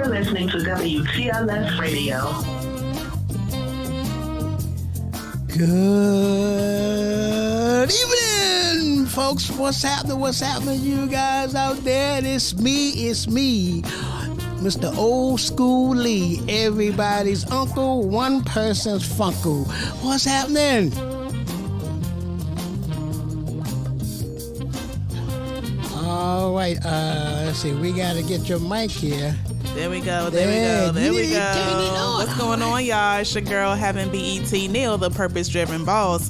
You're listening to WTLS Radio. Good evening, folks. What's happening? What's happening, you guys out there? It's me, Mr. Old School Lee, everybody's uncle, one person's funkle. What's happening? All right, let's see. We got to get your mic here. There we go. What's going on, y'all? It's your girl, having BET Neil, the purpose-driven boss.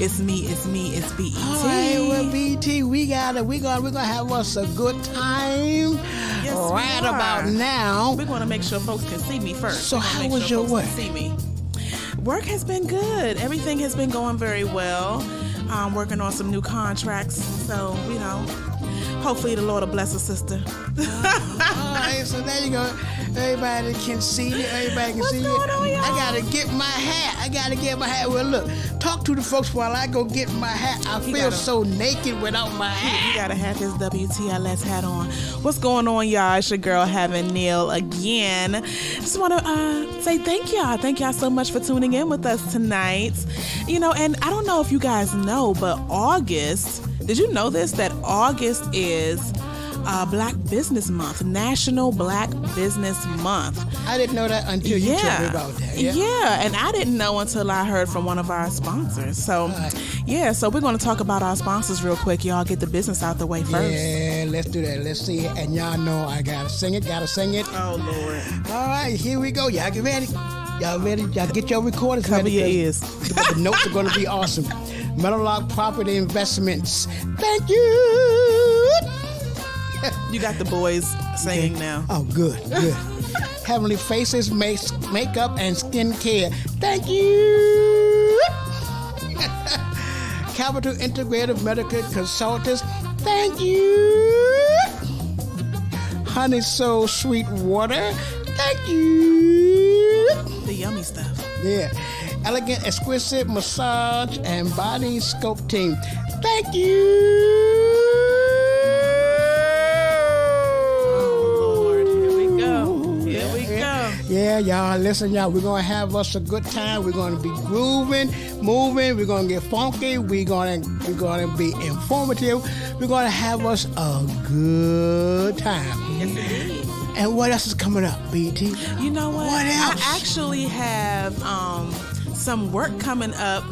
It's me, it's BET. All right, well, BET, we're gonna have us a good time. Yes, right about now. We're gonna make sure folks can see me first. So how was your work? See me. Work has been good. Everything has been going very well. I'm working on some new contracts, so hopefully the Lord will bless a sister. All right, so there you go. Everybody can see you. What's going on, y'all? I gotta get my hat. Well, look, talk to the folks while I go get my hat. I feel so naked without my hat. You gotta have this WTLS hat on. What's going on, y'all? It's your girl, having Neil again. Just want to say thank y'all. Thank y'all so much for tuning in with us tonight. And I don't know if you guys know, but August. Did you know this? That August is Black Business Month, National Black Business Month. I didn't know that until you told me about that. Yeah, and I didn't know until I heard from one of our sponsors. So, so we're going to talk about our sponsors real quick. Y'all get the business out the way first. Yeah, let's do that. Let's see it. And y'all know I gotta sing it. Oh, Lord. All right, here we go. Y'all get ready. Y'all get your recorders ready. Cover your ears. The notes are going to be awesome. Meadowlark Property Investments. Thank you. You got the boys singing now. Oh, good. Heavenly Faces Makeup and Skincare. Thank you. Capital Integrative Medical Consultants. Thank you. Honey Soul Sweet Water. Thank you. The yummy stuff. Yeah. Elegant Exquisite Massage and Body Sculpting. Thank you. Yeah, y'all, listen, y'all, we're going to have us a good time. We're going to be grooving, moving. We're going to get funky. We're going to be informative. We're going to have us a good time. Yes, indeed. And what else is coming up, BT? You know what? What else? I actually have some work coming up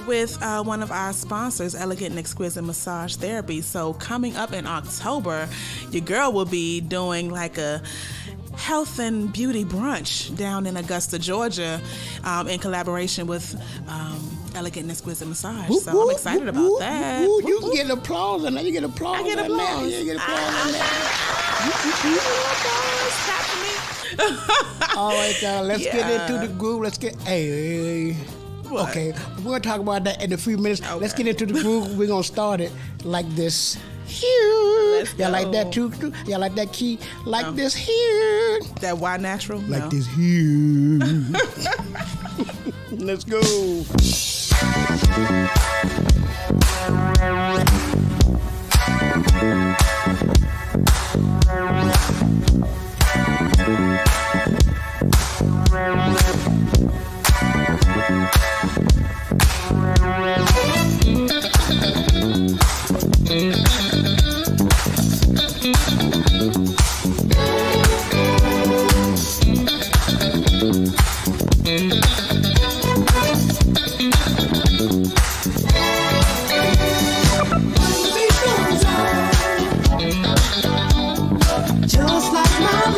with one of our sponsors, Elegant and Exquisite Massage Therapy. So coming up in October, your girl will be doing like a health and beauty brunch down in Augusta, Georgia, in collaboration with Elegant and Exquisite Massage. So I'm excited about that. You can get applause and then you get applause. I get applause. You get applause. All right, y'all, let's get into the groove. Hey. What? Okay, we're going to talk about that in a few minutes. Okay. Let's get into the groove. We're going to start it like this. Here. Y'all like that too? Y'all like that key? Like this here. That Y natural? Like this here. Let's go. Just like my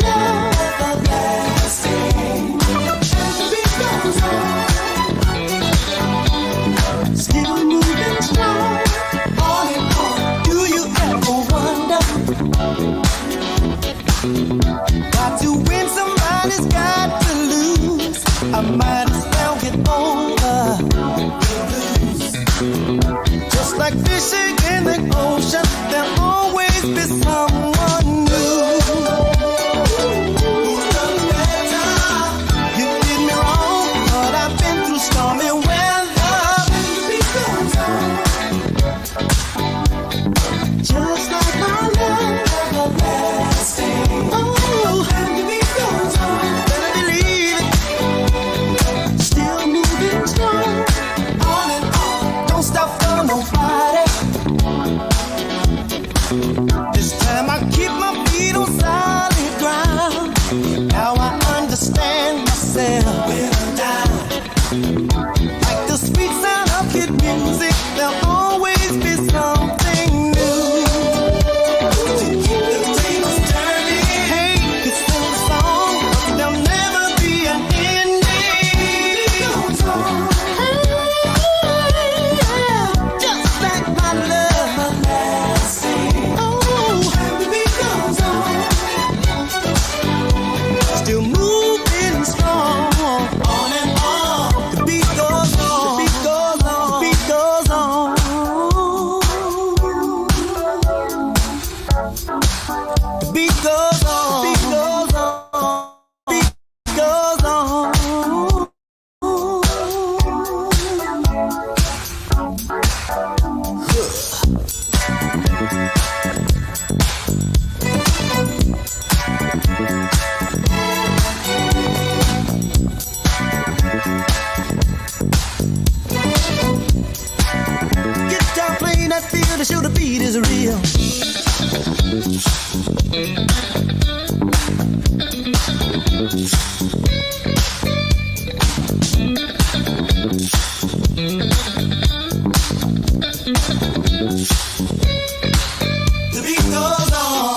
love everlasting. Oh, and to be so Friday. This time I keep my feet on solid ground. Now I understand myself. When I'm down, like the sweet sound of kid music, there'll always be something new to keep the tables turning. Hey, it's still a song, but there'll never be an ending. Goes on. Just like my love, oh, the beat goes on. Still moving strong, on and on. The beat goes on, the beat goes on, the beat goes on. The beat goes on, the beat goes on, the beat goes on. Get down playing that field to show the beat is real. The beat goes on.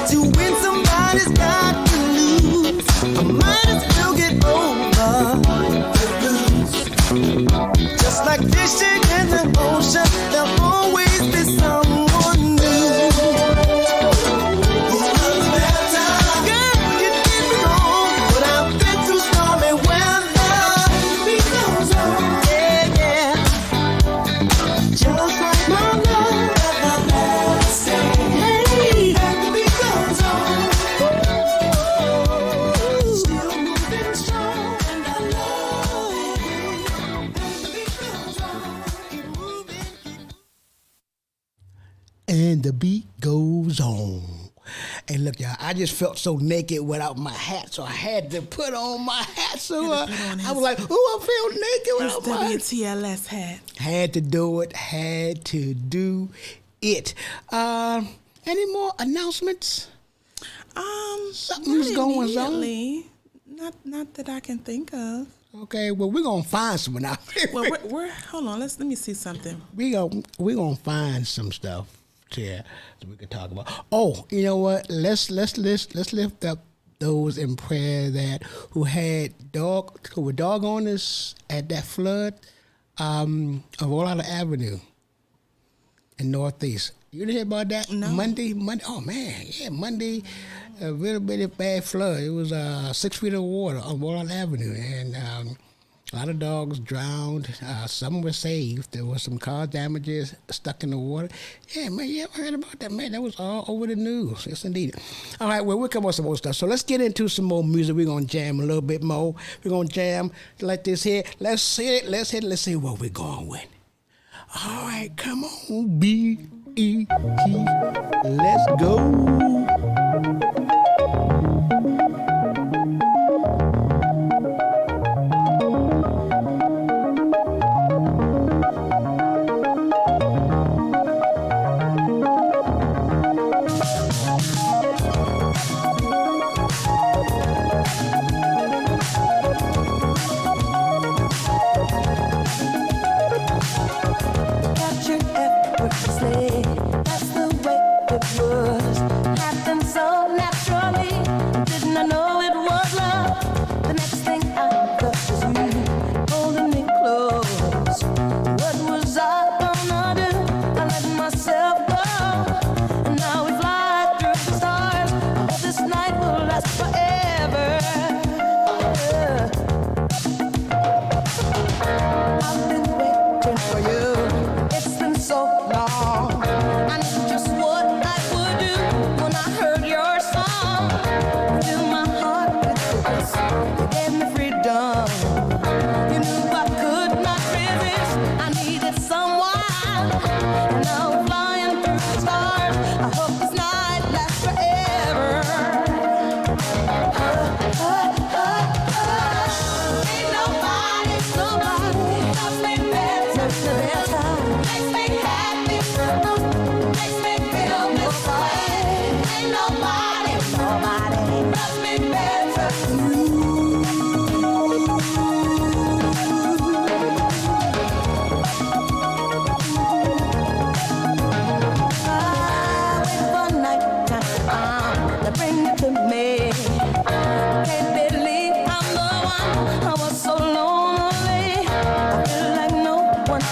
To win, somebody's got to lose. I might as well get over the blues. Just like fishing in the ocean, there'll always be someone new. You know the bad time, girl, you did me wrong, but I've been through stormy weather. The beat goes on, yeah, yeah. Just like my love, everlasting. Hey, the beat goes on. Still moving strong, and I love it. The beat goes on. Keep moving, And the beat goes on. And look, y'all, I just felt so naked without my hat, so I had to put on my hat. So I was like, "Ooh, I feel naked without my hat." WTLS hat. Had to do it. Had to do it. Any more announcements? Something's Not going on. immediately. Not that I can think of. Okay, well, we're gonna find some now. Well, we're hold on. Let me see something. we're gonna find some stuff here that we can talk about. Oh, you know what? Let's lift up those in prayer that who were dog owners at that flood of Orlando Avenue in Northeast. You didn't hear about that? No. Monday. Oh man, yeah, Monday. A really, really bad flood. It was 6 feet of water on Orlando Avenue, and a lot of dogs drowned. Some were saved. There was some car damages stuck in the water. Yeah, man, you ever heard about that, man? That was all over the news. Yes, indeed. All right, well, we'll come up with some more stuff. So let's get into some more music. We're going to jam a little bit more. We're going to jam like this here. Let's hit it. Let's see what we're going with. All right, come on, B-E-T. Let's go. captured effortlessly. That's the way it was.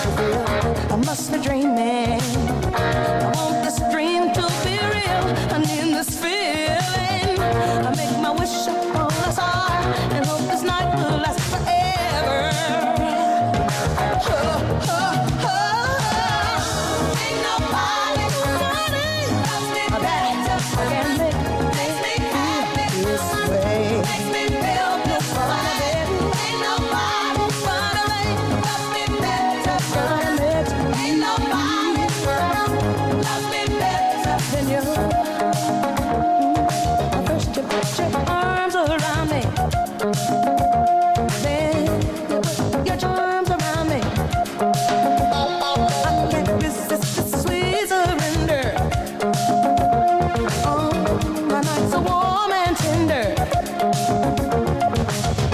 fulfilled. I must be dreaming. I want this dream to be real. I need this feeling. I make my wish upon a star and hope this night will last forever. Oh, oh, oh. Ain't nobody loves me better than me. Makes me happy this way. Makes me feel this way. Ain't nobody loves me better than me. Ain't nobody loves me better than you. First you put your arms around me, then you put your arms around me. I can't resist this sweet surrender. Oh, my nights are warm and tender,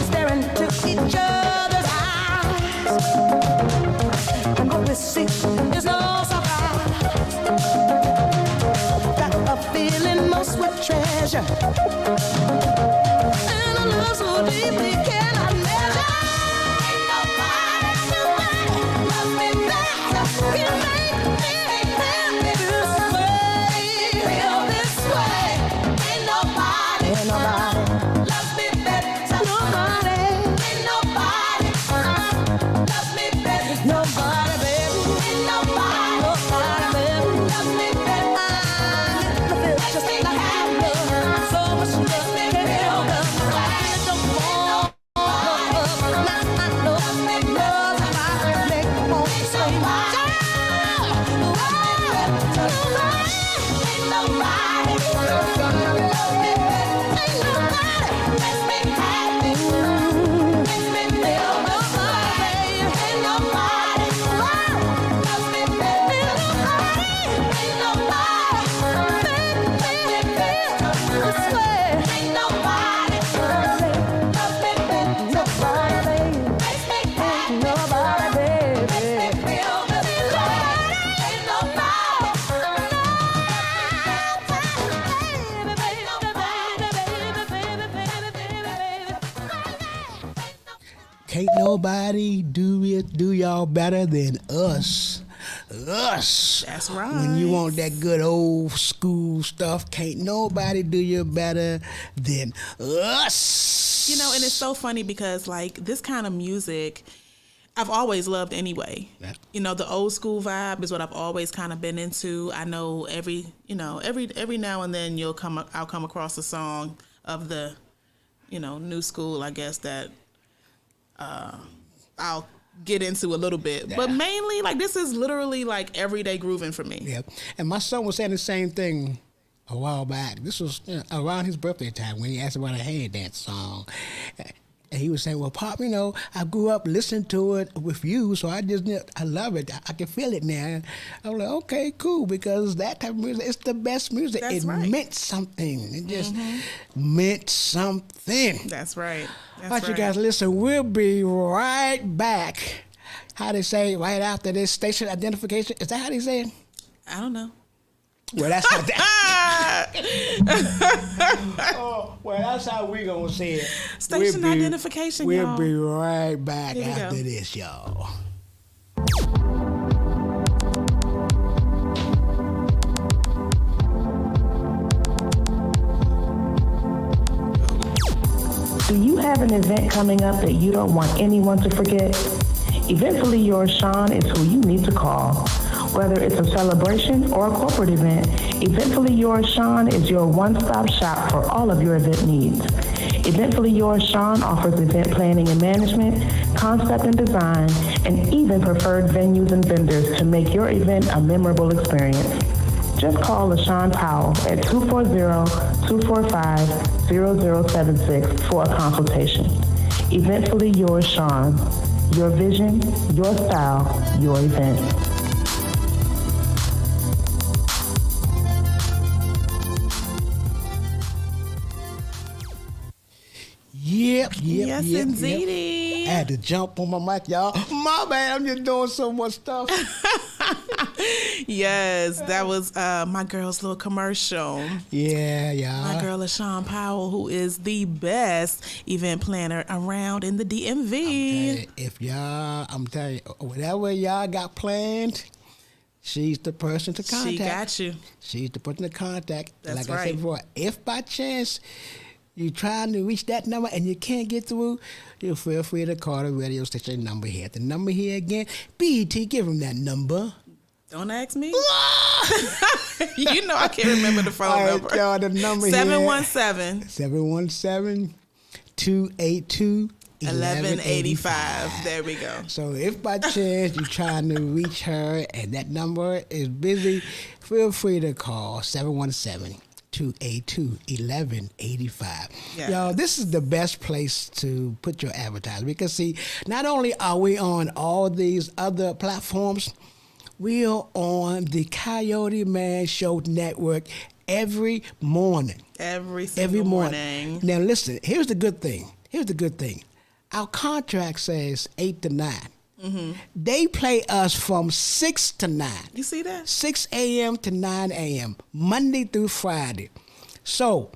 staring into each other's eyes, and what we see is no surprise. Got a feeling most would treasure, and a love so deep we cannot measure. Ain't nobody loves me better. Can make me feel this way. Feel this way. Ain't nobody loves me better. Nobody. Ain't nobody loves me better. Nobody, baby. Ain't nobody loves me better. Just like love, so much love can feel the way. Don't fall love, not I know love. I make more say, ain't nobody love me better. Ain't nobody makes me happy, makes me feel the way. Ain't nobody loves me better. Ain't nobody make me feel this way. Ain't nobody love me better. Nobody makes me happy. Nobody makes me feel this way. Ain't nobody. Can't nobody do y'all better than us. Us. That's right. When you want that good old school stuff, can't nobody do you better than us. You know, and it's so funny because like this kind of music I've always loved anyway. Yeah. You know, the old school vibe is what I've always kind of been into. I know every now and then I'll come across a song of the, new school, I guess, that I'll get into a little bit. Yeah. But mainly, like, this is literally like everyday grooving for me. Yeah. And my son was saying the same thing a while back. This was around his birthday time when he asked about a hand dance song. And he was saying, well, Pop, I grew up listening to it with you, so I love it. I can feel it now. I was like, okay, cool, because that type of music, it's the best music. That's it right. meant something. It just meant something. That's right. All right, you guys, listen, we'll be right back. How they say, right after this station identification. Is that how they say it? I don't know. Well, that's not that. That's how we gonna say it. Station identification, we'll y'all. be right back Here we after go. this, y'all. Do you have an event coming up that you don't want anyone to forget? Eventfully Yours Sean is who you need to call. Whether it's a celebration or a corporate event, Eventfully Yours Sean is your one-stop shop for all of your event needs. Eventfully Yours Sean offers event planning and management, concept and design, and even preferred venues and vendors to make your event a memorable experience. Just call LaShawn Powell at 240-245-0076 for a consultation. Eventfully Yours Sean. Your vision, your style, your event. Yep. Yes, indeedy. I had to jump on my mic, y'all. My bad, I'm just doing so much stuff. Yes, that was my girl's little commercial. Yeah, yeah. My girl is Sean Powell, who is the best event planner around in the DMV. If y'all, I'm telling you, whatever y'all got planned, she's the person to contact. She got you. She's the person to contact. That's like I said before, if by chance you're trying to reach that number and you can't get through, you feel free to call the radio station number here. The number here again, BET, give them that number. Don't ask me. You know I can't remember the phone number. Y'all, the number 717 717-282-1185. There we go. So if by chance you're trying to reach her and that number is busy, feel free to call 717-282-1185. Yeah. Y'all, this is the best place to put your advertising because, see, not only are we on all these other platforms, we are on the Coyote Man Show Network every morning. Every single morning. Now, listen, here's the good thing. Our contract says 8 to 9. Mm-hmm. They play us from 6 to 9. You see that? 6 a.m. to 9 a.m., Monday through Friday. So,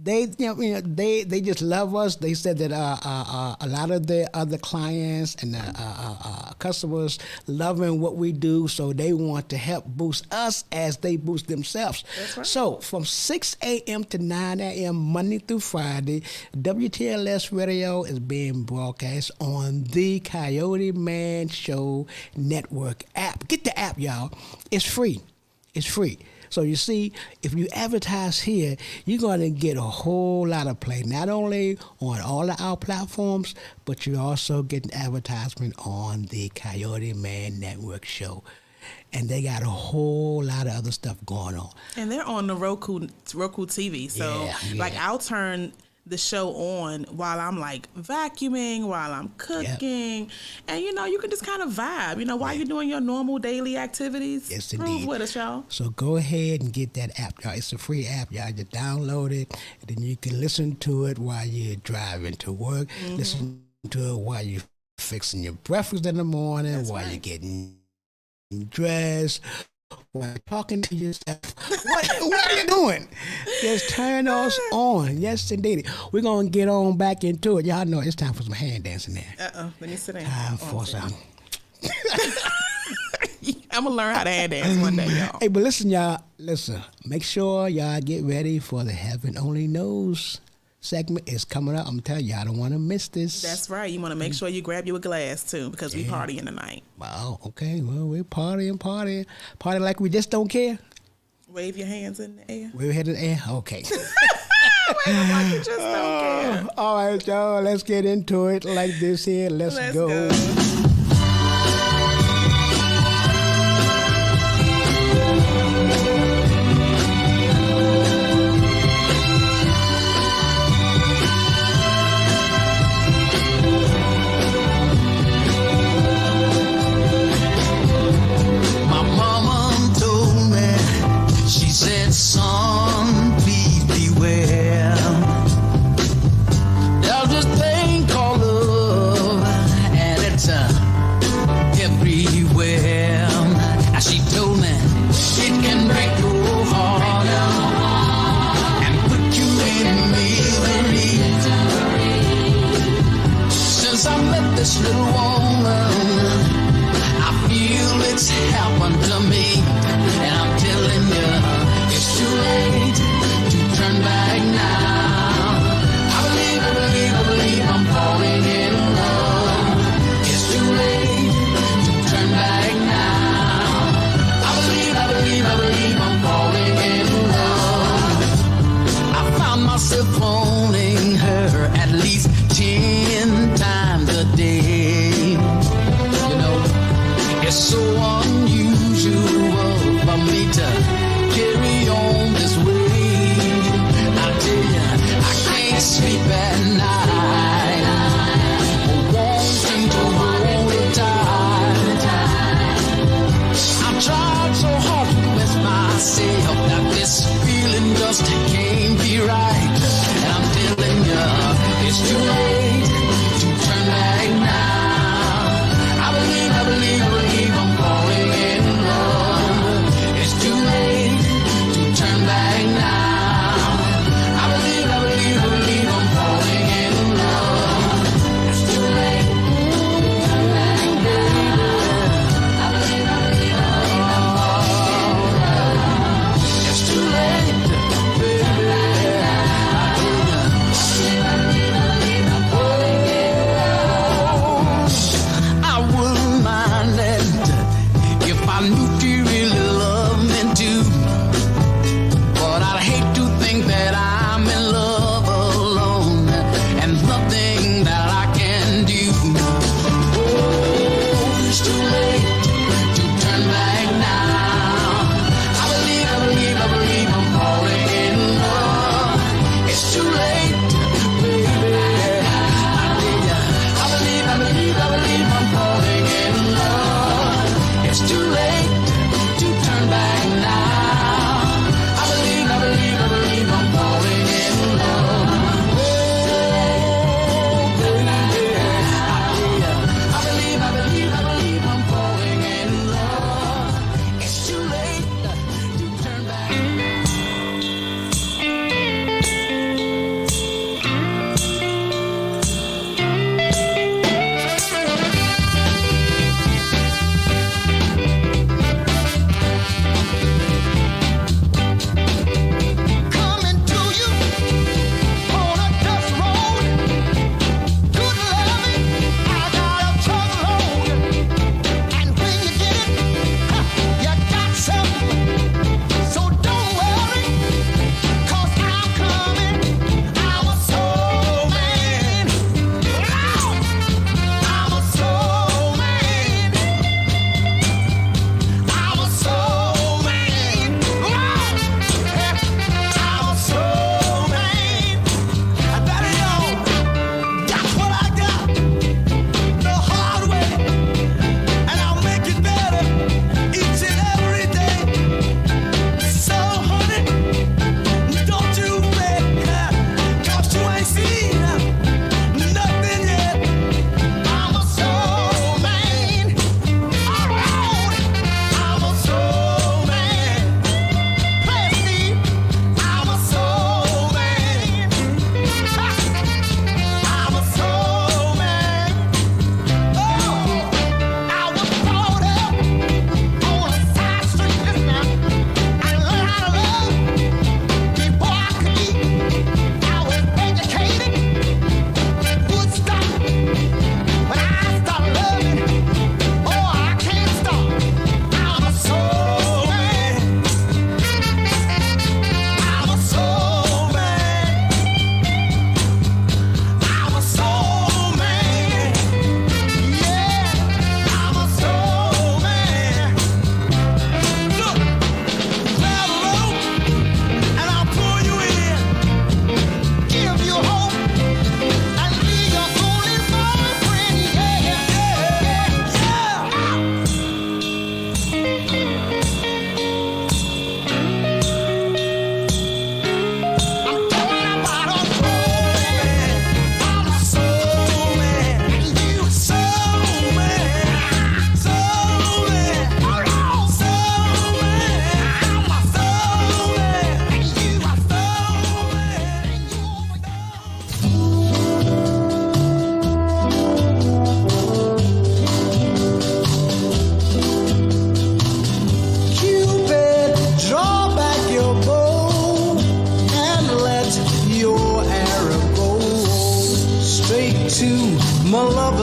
they just love us. They said that a lot of their other clients and customers loving what we do, so they want to help boost us as they boost themselves. That's right. So from 6 a.m. to 9 a.m. Monday through Friday, WTLS Radio is being broadcast on the Coyote Man Show Network app. Get the app, y'all. It's free. So you see, if you advertise here, you're going to get a whole lot of play, not only on all of our platforms, but you're also getting advertisement on the Coyote Man Network show. And they got a whole lot of other stuff going on. And they're on the Roku TV. So, like, I'll turn the show on while I'm like vacuuming, while I'm cooking, and you can just kind of vibe, while you're doing your normal daily activities. Yes, Groove indeed. with us, y'all. So go ahead and get that app, y'all. It's a free app, y'all. Just download it, and then you can listen to it while you're driving to work. Mm-hmm. Listen to it while you're fixing your breakfast in the morning, while you're getting dressed, while you're talking to yourself. What are you doing? Just turn those on. Yes, indeed. We're going to get on back into it. Y'all know it's time for some hand dancing there. Let me sit down. Time for some. I'm going to learn how to hand dance one day, y'all. Hey, but listen, y'all. Make sure y'all get ready for the Heaven Only Knows segment. Is coming up. I'm telling y'all, I don't want to miss this. That's right. You want to make sure you grab you a glass, too, because we partying tonight. Wow, okay. Well, we're partying. Party like we just don't care. Wave your hands in the air. Wave your hands in the air? Okay. Wave them like you just don't care. All right, y'all. Let's get into it like this here. Let's go. Son, please beware. There's this thing called love, and it's everywhere. Now she told me it can break your heart and put you in misery. Since I met this little woman, I feel it's happened to me, and I'm telling you, it's too late to turn back now. I believe I'm falling in love. It's too late to turn back now. I believe I'm falling in love. I found myself phoning her at least 10 times a day. It's so unusual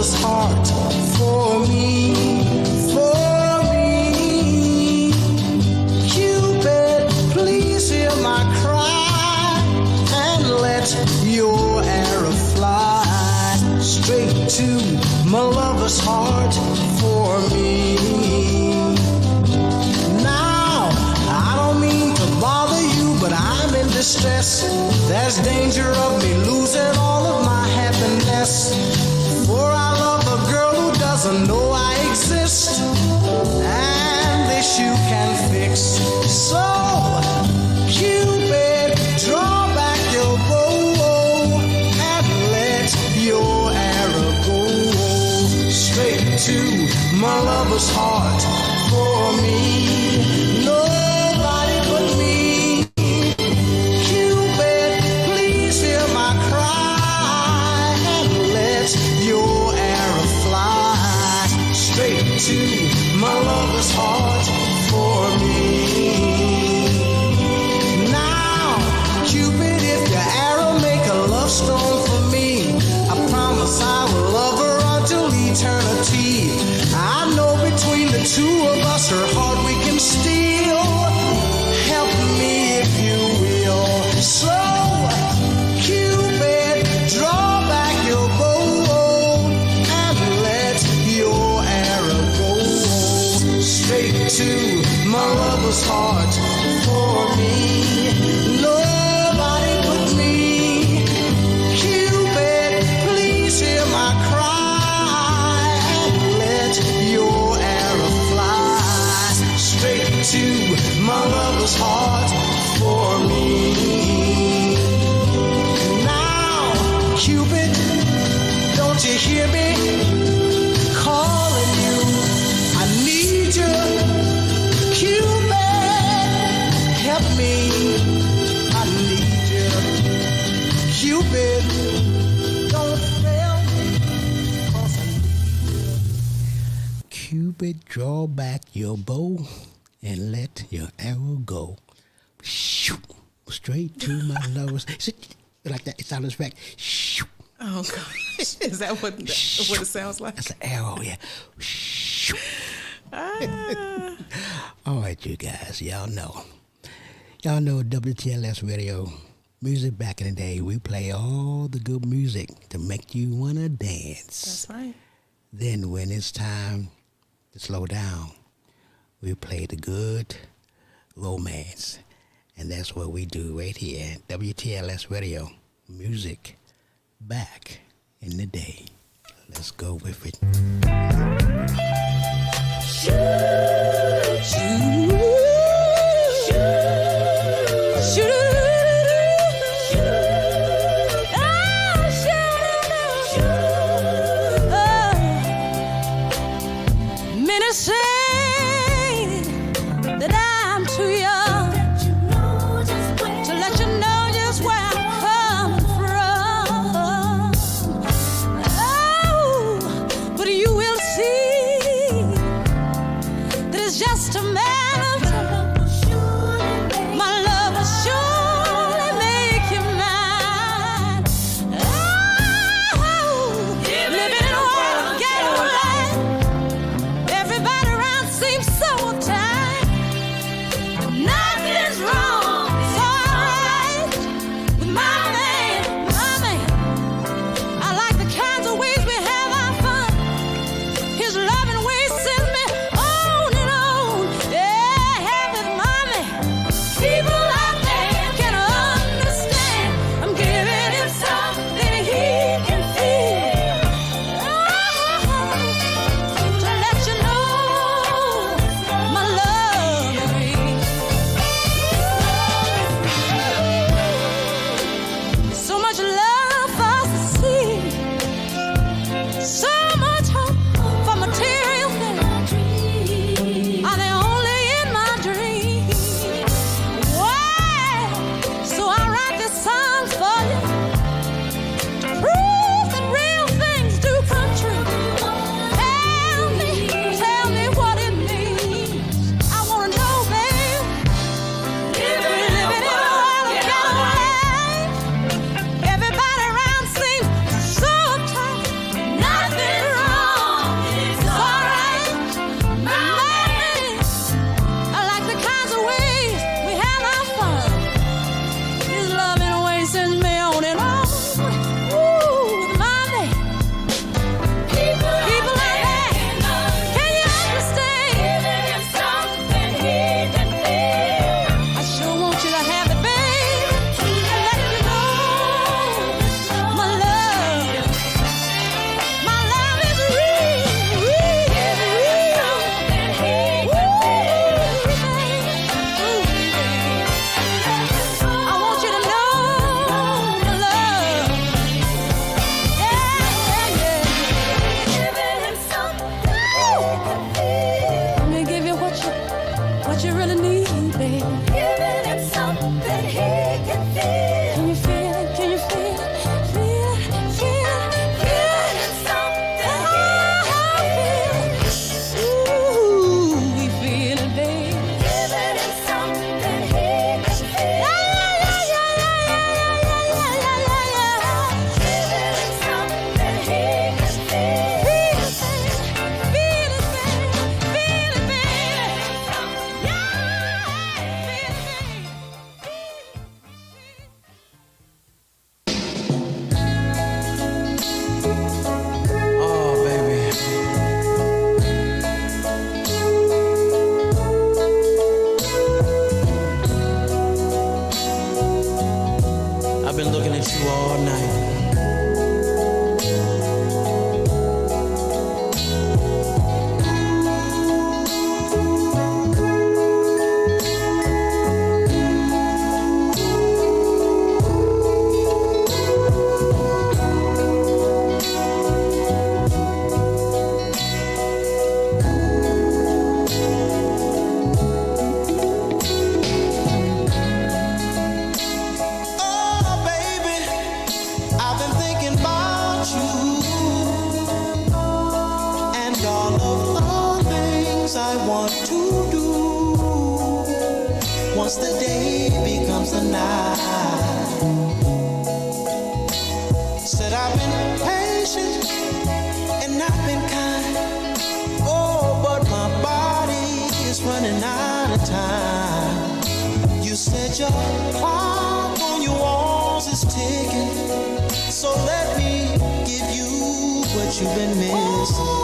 lover's heart for me, for me. Cupid, please hear my cry and let your arrow fly straight to my lover's heart for me. Now, I don't mean to bother you, but I'm in distress. There's danger of me losing all of my happiness. For I love a girl who doesn't know I exist, and this you can fix. So, Cupid, draw back your bow and let your arrow go straight to my lover's heart for me. Nobody but me. Cupid, please hear my cry and let your arrow fly straight to my lover's heart for me. Now, Cupid, if your arrow make a love stone for me, I promise I will love her until eternity. I know between the two of us her heart we can steal. Help me if you will. So, Cupid, draw back your bow and let your arrow go straight to my lover's heart for me. Nobody but me. Cupid, please hear my cry and let your arrow fly straight to my lover's heart for me. Now, Cupid, don't you hear me calling you? I need you. Cupid, help me. I need you. Cupid, don't fail me, 'cause I need you. Cupid, draw back your bow and let your arrow go. Shoot, straight to my lover's. Like that, it sounds back. Shoot. Oh gosh, is that what it sounds like? That's an arrow, yeah. Shoot. Ah. All right, you guys, y'all know WTLS Radio music back in the day. We play all the good music to make you want to dance. That's right. Then when it's time to slow down, we play the good romance. And that's what we do right here at WTLS Radio. Music back in the day. Let's go with it. Many say that I'm too young to let you know just where I'm coming from. Oh, but you will want to do once the day becomes the night. Said I've been patient and I've been kind. Oh, but my body is running out of time. You said your clock on your walls is ticking, so let me give you what you've been missing.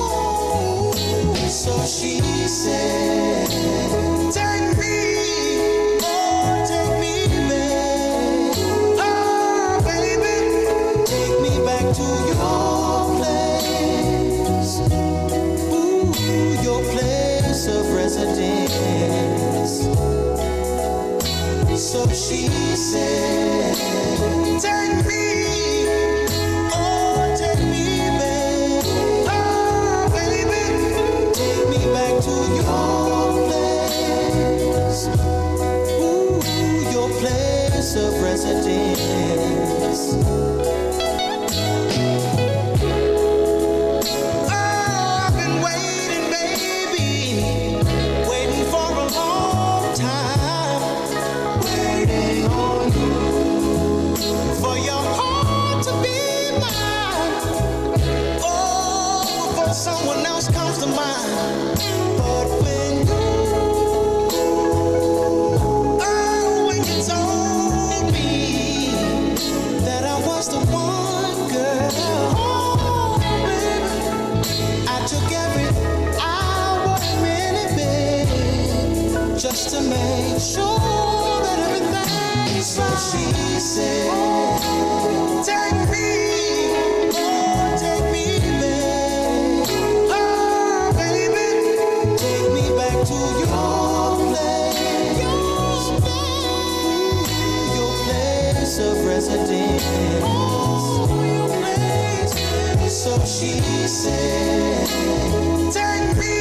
So she said, take me, oh, take me back. Oh, baby, take me back to your place. Ooh, your place of residence. So she said, take me. Of residence. Oh, I've been waiting, baby, waiting for a long time, waiting on you, for your heart to be mine. Oh, before someone else comes to mind. But when you told me that I was the one, girl, oh, baby, I took every hour and minute, babe, just to make sure that everything's right. So she said, take me, oh, take me back, oh, baby, take me back to your place, your place of residence. Your place. So she said, take me,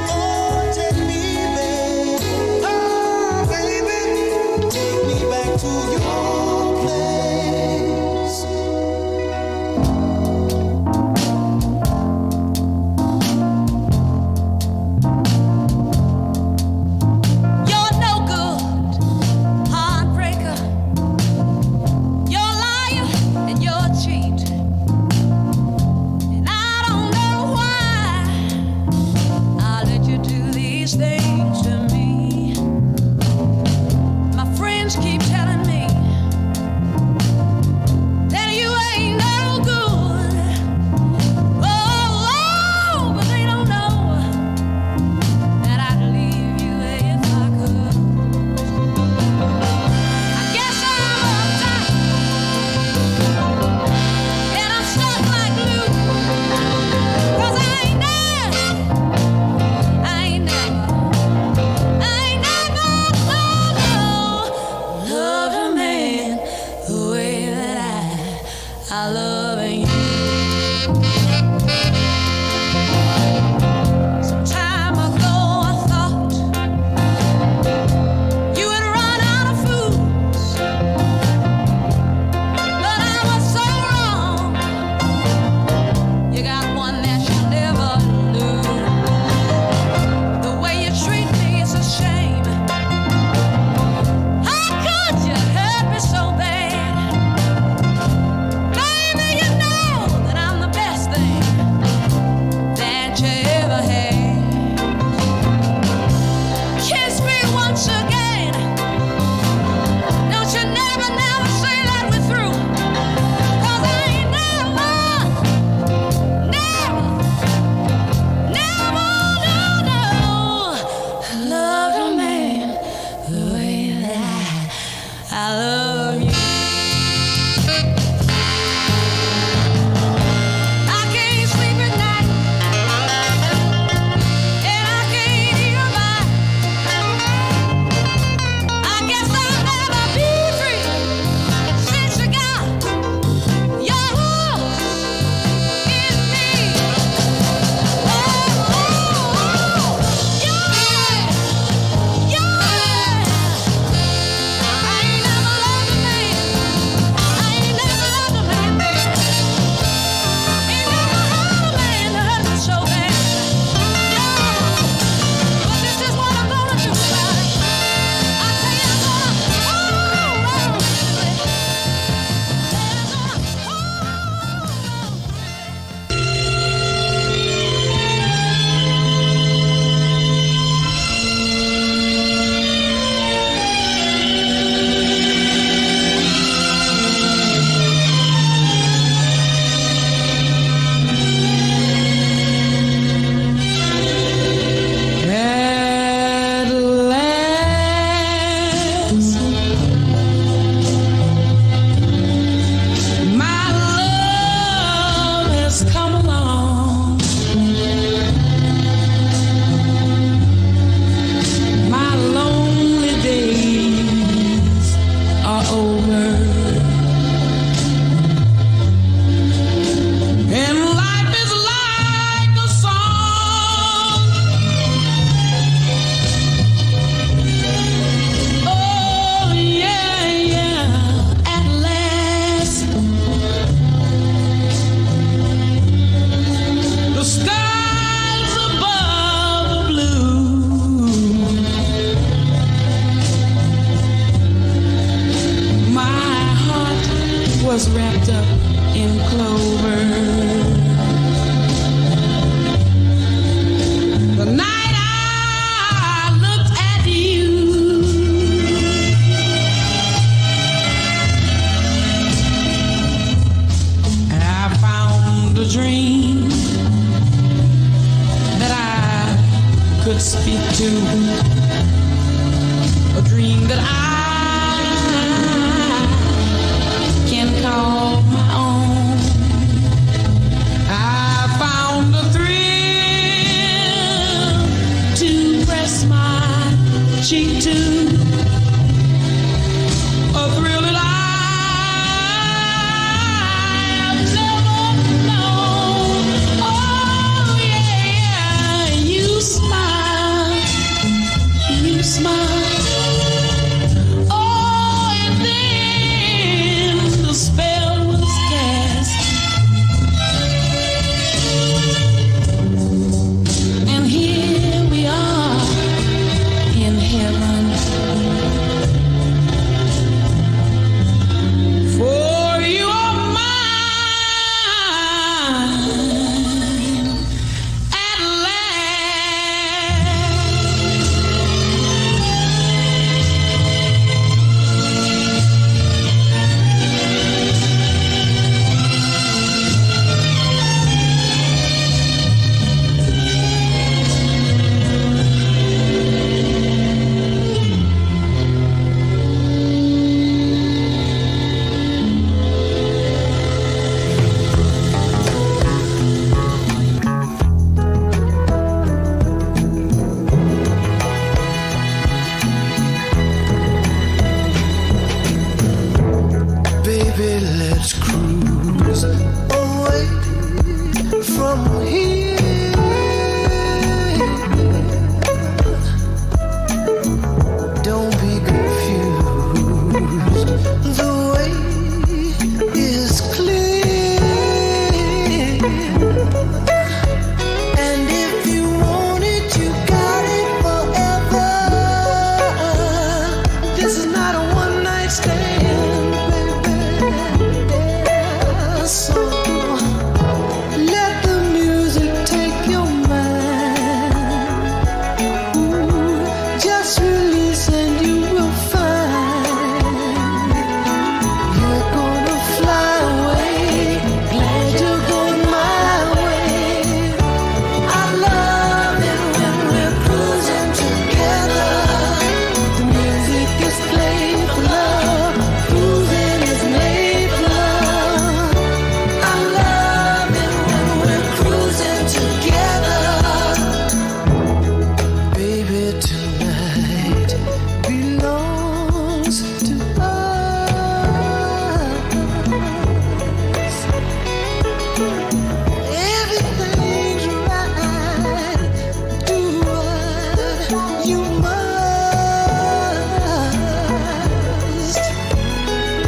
oh, take me back, oh, baby, take me back to your place. You're no good, heartbreaker. You're a liar and you're a cheat. And I don't know why could speak to, a dream that I can call my own. I found a thrill to press my cheek to, a thrill that I've never known. Oh yeah, you smile, you smile. Oh, and then the spell was cast, and here we are in heaven. For you are mine at Baby, let's cruise away from here. Don't be confused, the way is clear. And if you want it, you got it forever. This is not a one-night stand, baby. So let the music take your mind. Ooh, just release and you will find you're gonna fly away. Glad you're going my way. I love it when we're cruising together. The music is played for love. Cruising is made for love. I love it when we're cruising together. Baby, tonight belongs to us. Everything's right. Do what you must.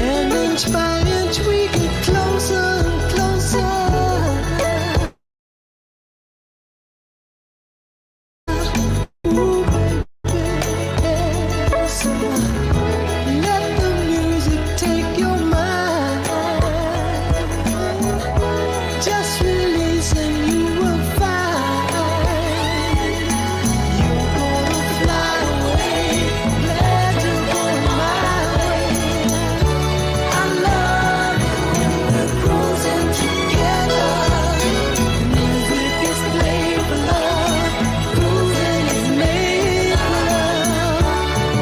And inch by inch we get closer and closer. Ooh, baby, so let the music take your mind. Just release and you will find you're gonna fly away. Glad you're going my way. I love it when we're cruising together. Music is played for love. Cruising is made for love.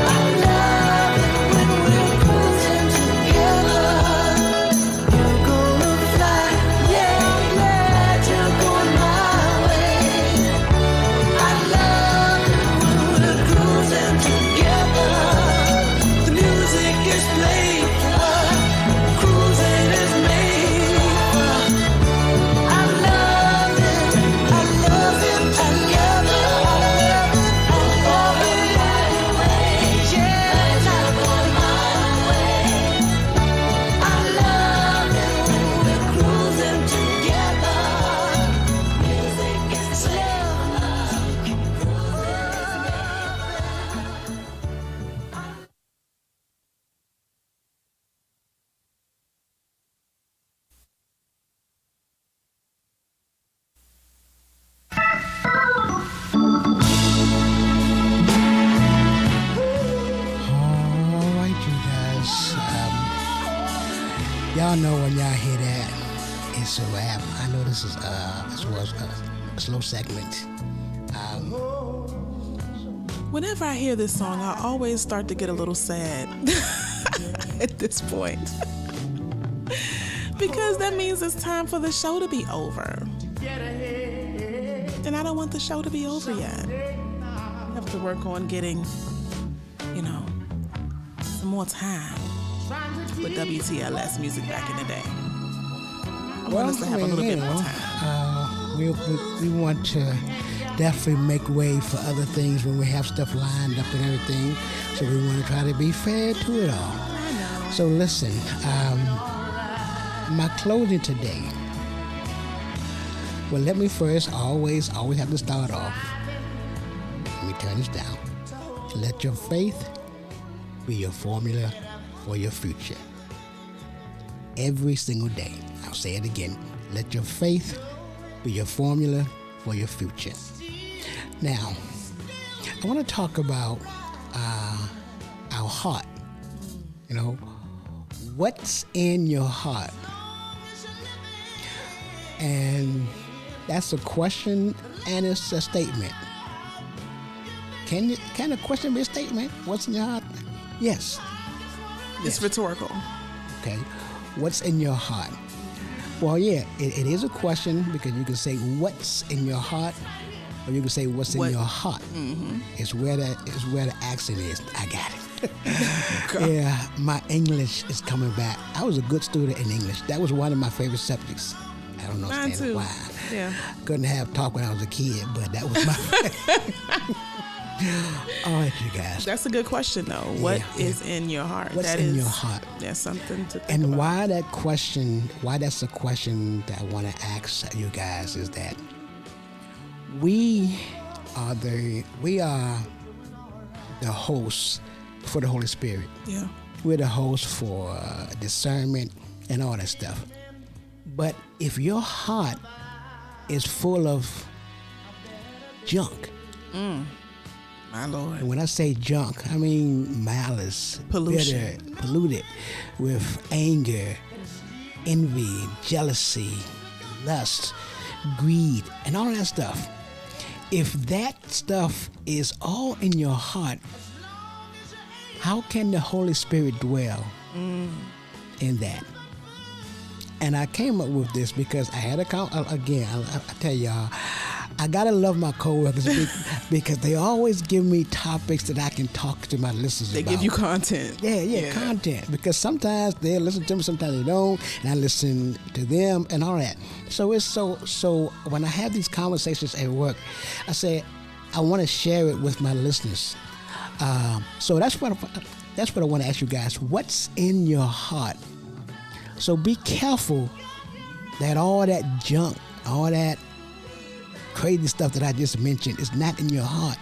I love it when we're cruising together. You're gonna fly, yeah, I'm glad you're going my way. I love it when we're cruising together. The music is played for love. Cruising is made for love. I love it, I love it, I love it, I love it, I love it. Yeah, I'm going my way. I love it when we're cruising together. Music is played for love. All right, you guys. Y'all know when y'all hear that, it's a wrap. I know this was a slow segment. Whenever I hear this song, I always start to get a little sad at this point. Because that means it's time for the show to be over. And I don't want the show to be over yet. I have to work on getting, some more time with WTLS music back in the day. I want us to have a little bit more time. We want to definitely make way for other things when we have stuff lined up and everything. So we want to try to be fair to it all. I know. So listen, my closing today. Well, let me first always have to start off. Let me turn this down. Let your faith be your formula for your future. Every single day. I'll say it again. Let your faith be your formula for your future. Now, I want to talk about our heart. What's in your heart? And that's a question and it's a statement. Can a question be a statement? What's in your heart? Yes. It's rhetorical. Okay. What's in your heart? Well, yeah, it is a question because you can say what's in your heart, or you can say what's in your heart. Mm-hmm. It's where the accent is. I got it. Yeah, my English is coming back. I was a good student in English. That was one of my favorite subjects. I don't know why. Yeah. Couldn't have talk when I was a kid, but that was my. All right, you guys. That's a good question, though. What is in your heart? What's in your heart? That's something to think and about. Why that's a question that I want to ask you guys is that we are the hosts for the Holy Spirit. Yeah. We're the hosts for discernment and all that stuff. But if your heart is full of junk, my Lord. and when I say junk, I mean malice, Pollution. bitter, polluted with anger, envy, jealousy, lust, greed, and all of that stuff. If that stuff is all in your heart, how can the Holy Spirit dwell in that? And I came up with this because I had I tell y'all, I gotta love my coworkers because they always give me topics that I can talk to my listeners about. They give you content. Yeah, content. Because sometimes they listen to me, sometimes they don't, and I listen to them and all that. So it's so when I have these conversations at work, I say I want to share it with my listeners. So that's what I want to ask you guys. What's in your heart? So be careful that all that junk, all that crazy stuff that I just mentioned is not in your heart.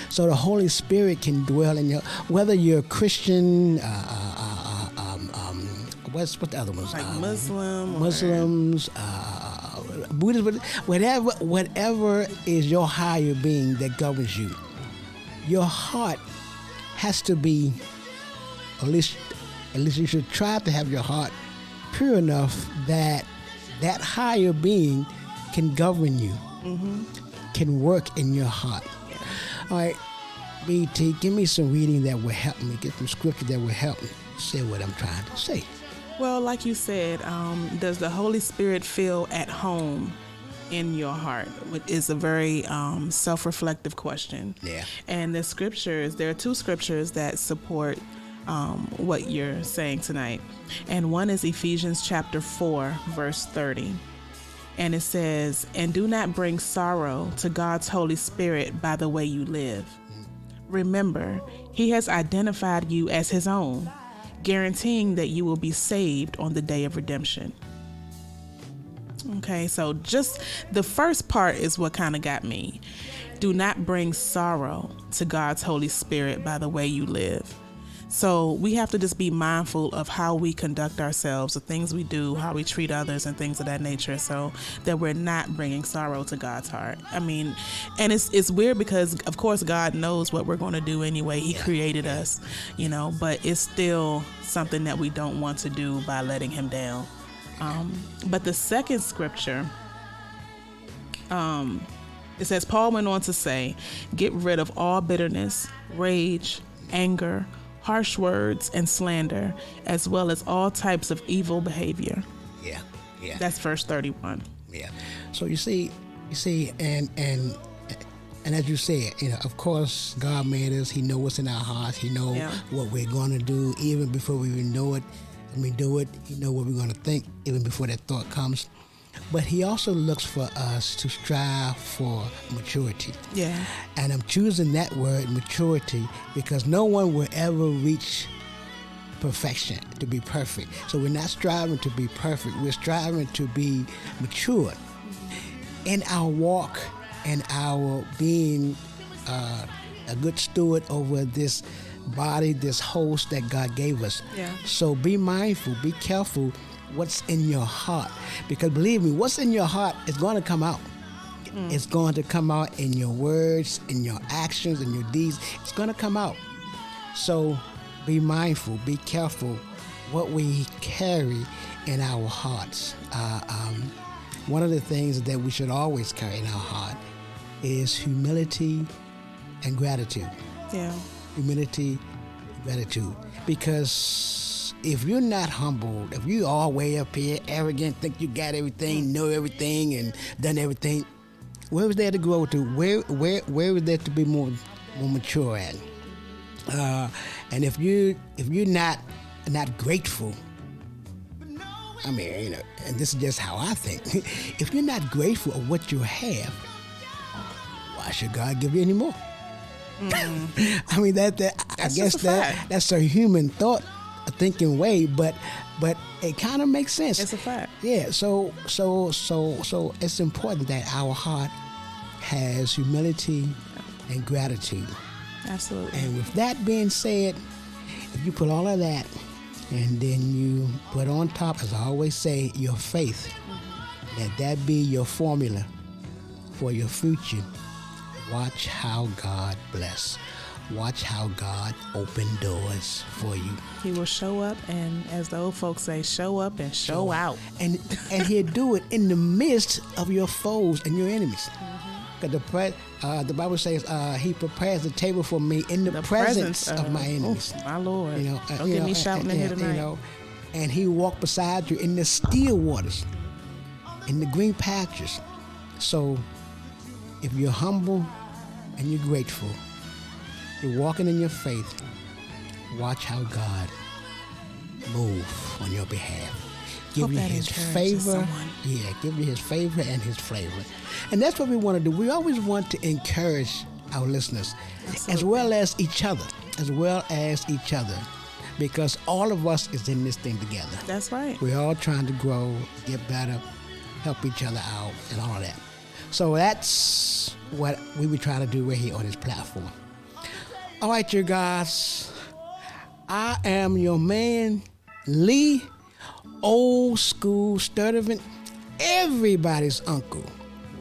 So the Holy Spirit can dwell in your, whether you're a Christian, what's the other ones? Like Muslims, Buddhists, whatever is your higher being that governs you. Your heart has to be, at least you should try to have your heart pure enough that that higher being can govern you, can work in your heart. All right, BT, give me some reading that will help me, get some scripture that will help me say what I'm trying to say. Well, like you said, does the Holy Spirit feel at home in your heart? Which is a very self-reflective question. Yeah. And there are two scriptures that support what you're saying tonight. And one is Ephesians chapter 4, verse 30. And it says, "And do not bring sorrow to God's Holy Spirit by the way you live. Remember, He has identified you as His own, guaranteeing that you will be saved on the day of redemption." Okay, so just the first part is what kind of got me. Do not bring sorrow to God's Holy Spirit by the way you live. So we have to just be mindful of how we conduct ourselves, the things we do, how we treat others, and things of that nature, so that we're not bringing sorrow to God's heart. I mean, and it's weird because, of course, God knows what we're going to do anyway. He created us, but it's still something that we don't want to do by letting Him down. But the second scripture It says, Paul went on to say, get rid of all bitterness, rage, anger, harsh words, and slander, as well as all types of evil behavior. Yeah. That's verse 31. Yeah. So you see, and as you said, of course, God made us. He knows what's in our hearts. He knows what we're going to do even before we even know it. When we do it, He knows what we're going to think even before that thought comes. But He also looks for us to strive for maturity. Yeah. And I'm choosing that word, maturity, because no one will ever reach perfection, to be perfect. So we're not striving to be perfect. We're striving to be mature in our walk and our being a good steward over this body, this host that God gave us. Yeah. So be mindful, be careful what's in your heart, because believe me, what's in your heart is going to come out. It's going to come out in your words, in your actions, in your deeds. It's going to come out. So be mindful, be careful what we carry in our hearts. One of the things that we should always carry in our heart is humility and gratitude. Yeah. Humility, gratitude. Because if you're not humbled, if you all way up here, arrogant, think you got everything, know everything, and done everything, where is there to grow to? Where is there to be more mature at? And if you're not grateful, I mean, and this is just how I think. If you're not grateful of what you have, why should God give you any more? I mean, I guess that's a human thought, a thinking way, but it kind of makes sense. It's a fact. Yeah. So it's important that our heart has humility and gratitude. Absolutely. And with that being said, if you put all of that, and then you put on top, as I always say, your faith, that be your formula for your future. Watch how God bless. Watch how God open doors for you. He will show up, and as the old folks say, show up and show out. And He'll do it in the midst of your foes and your enemies. Because the Bible says He prepares the table for me in the presence of my enemies. Oh, my Lord. Don't get me shouting in here tonight. And He walked beside you in the still waters, in the green pastures. So if you're humble and you're grateful, you're walking in your faith, watch how God move on your behalf. Give you His favor. Yeah, give you His favor and His flavor. And that's what we want to do. We always want to encourage our listeners, as well as each other, because all of us is in this thing together. That's right. We're all trying to grow, get better, help each other out, and all of that. So that's what we would try to do right here on this platform. All right, you guys. I am your man, Lee, old school Sturdivant, everybody's uncle,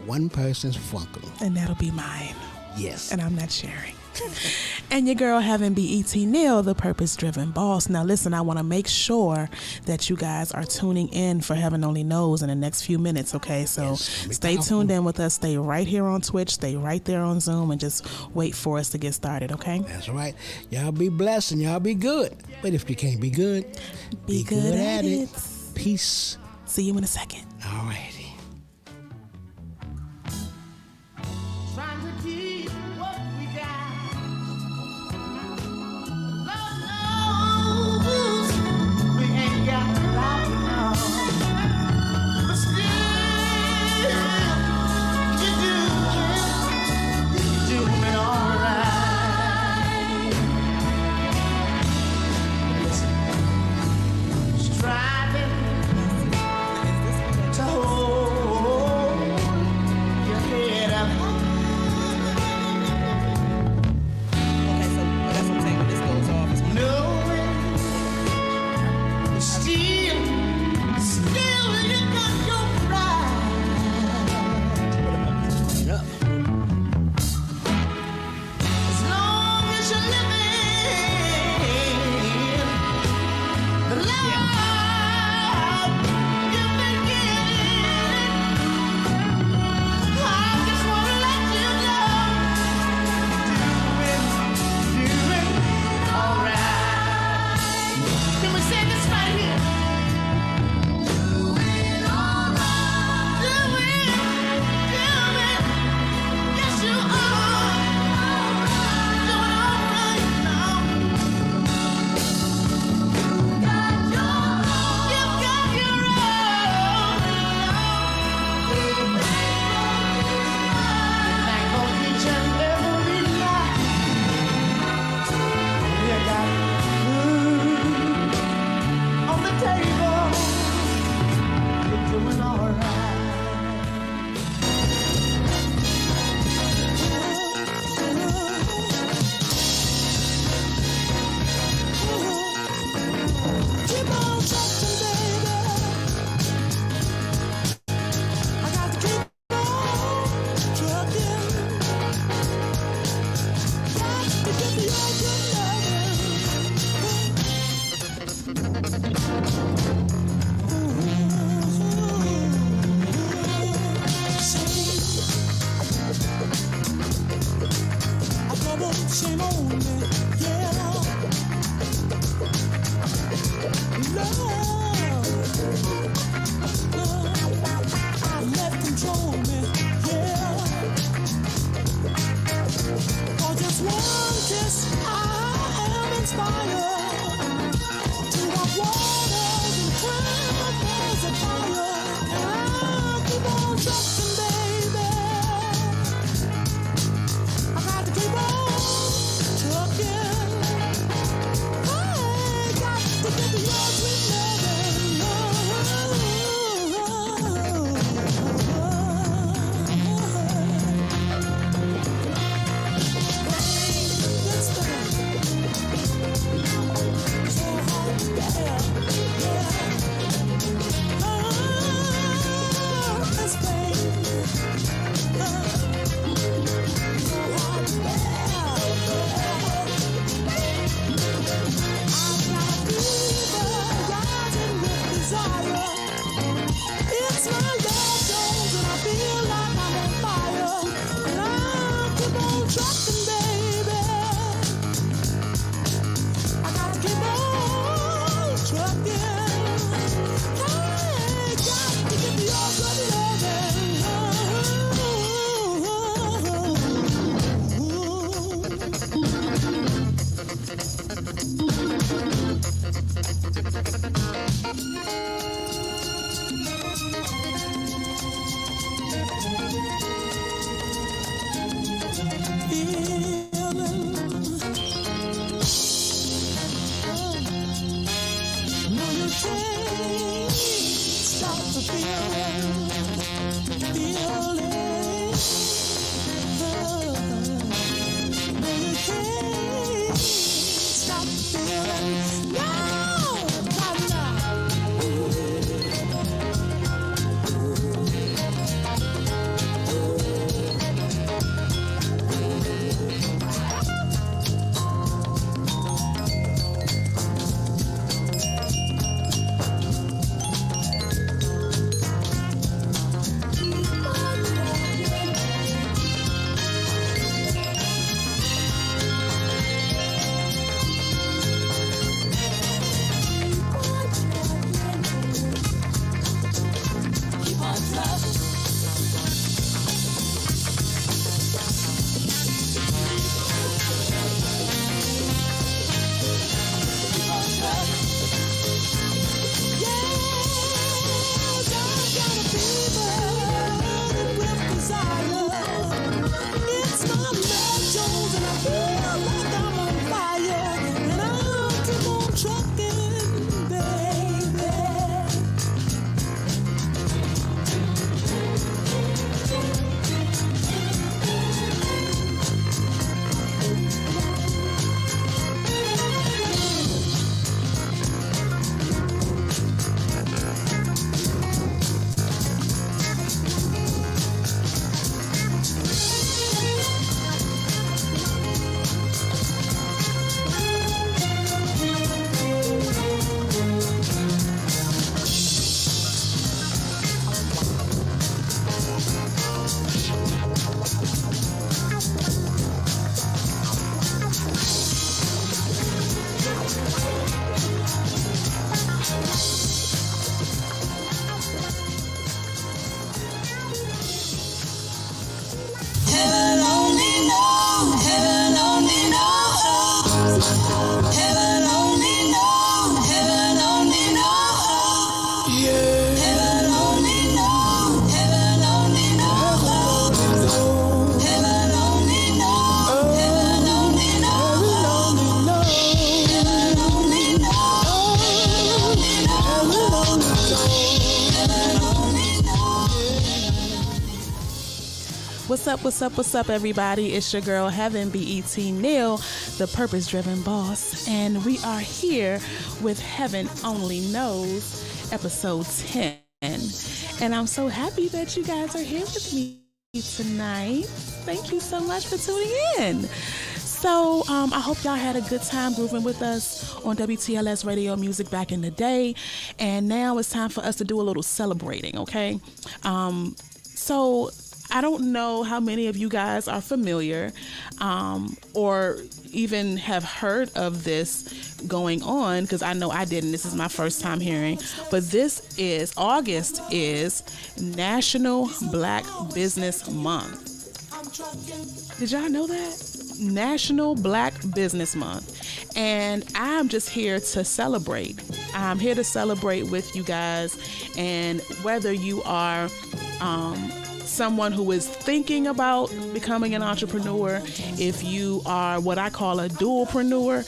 one person's funkle. And that'll be mine. Yes. And I'm not sharing. And your girl having BET Neil, the purpose-driven boss. Now listen, I want to make sure that you guys are tuning in for Heaven Only Knows in the next few minutes, okay? So stay tuned in with us. Stay right here on Twitch. Stay right there on Zoom, and just wait for us to get started, okay? That's right. Y'all be blessed and y'all be good. But if you can't be good, be good at it. Peace. See you in a second. All righty. Trying to keep what we got. Lord knows we ain't got a lot now. But still, you're doing all right. Listen, striving to hold your head up high. Shame on me, yeah. Love, let control me, yeah. For just one kiss, I am inspired to walk waters and climb up as a fire. And I'll keep on trucking, baby. I got to keep on trucking. I got to get to your sweet What's up, everybody? It's your girl, Heaven, B.E.T. Neal, the purpose-driven boss, and we are here with Heaven Only Knows, episode 10. And I'm so happy that you guys are here with me tonight. Thank you so much for tuning in. So I hope y'all had a good time grooving with us on WTLS Radio Music back in the day. And now it's time for us to do a little celebrating, okay? So I don't know how many of you guys are familiar or even have heard of this going on, because I know I didn't. This is my first time hearing. But August is National Black Business Month. Did y'all know that? National Black Business Month. And I'm just here to celebrate. I'm here to celebrate with you guys. And whether you are someone who is thinking about becoming an entrepreneur, if you are what I call a dualpreneur,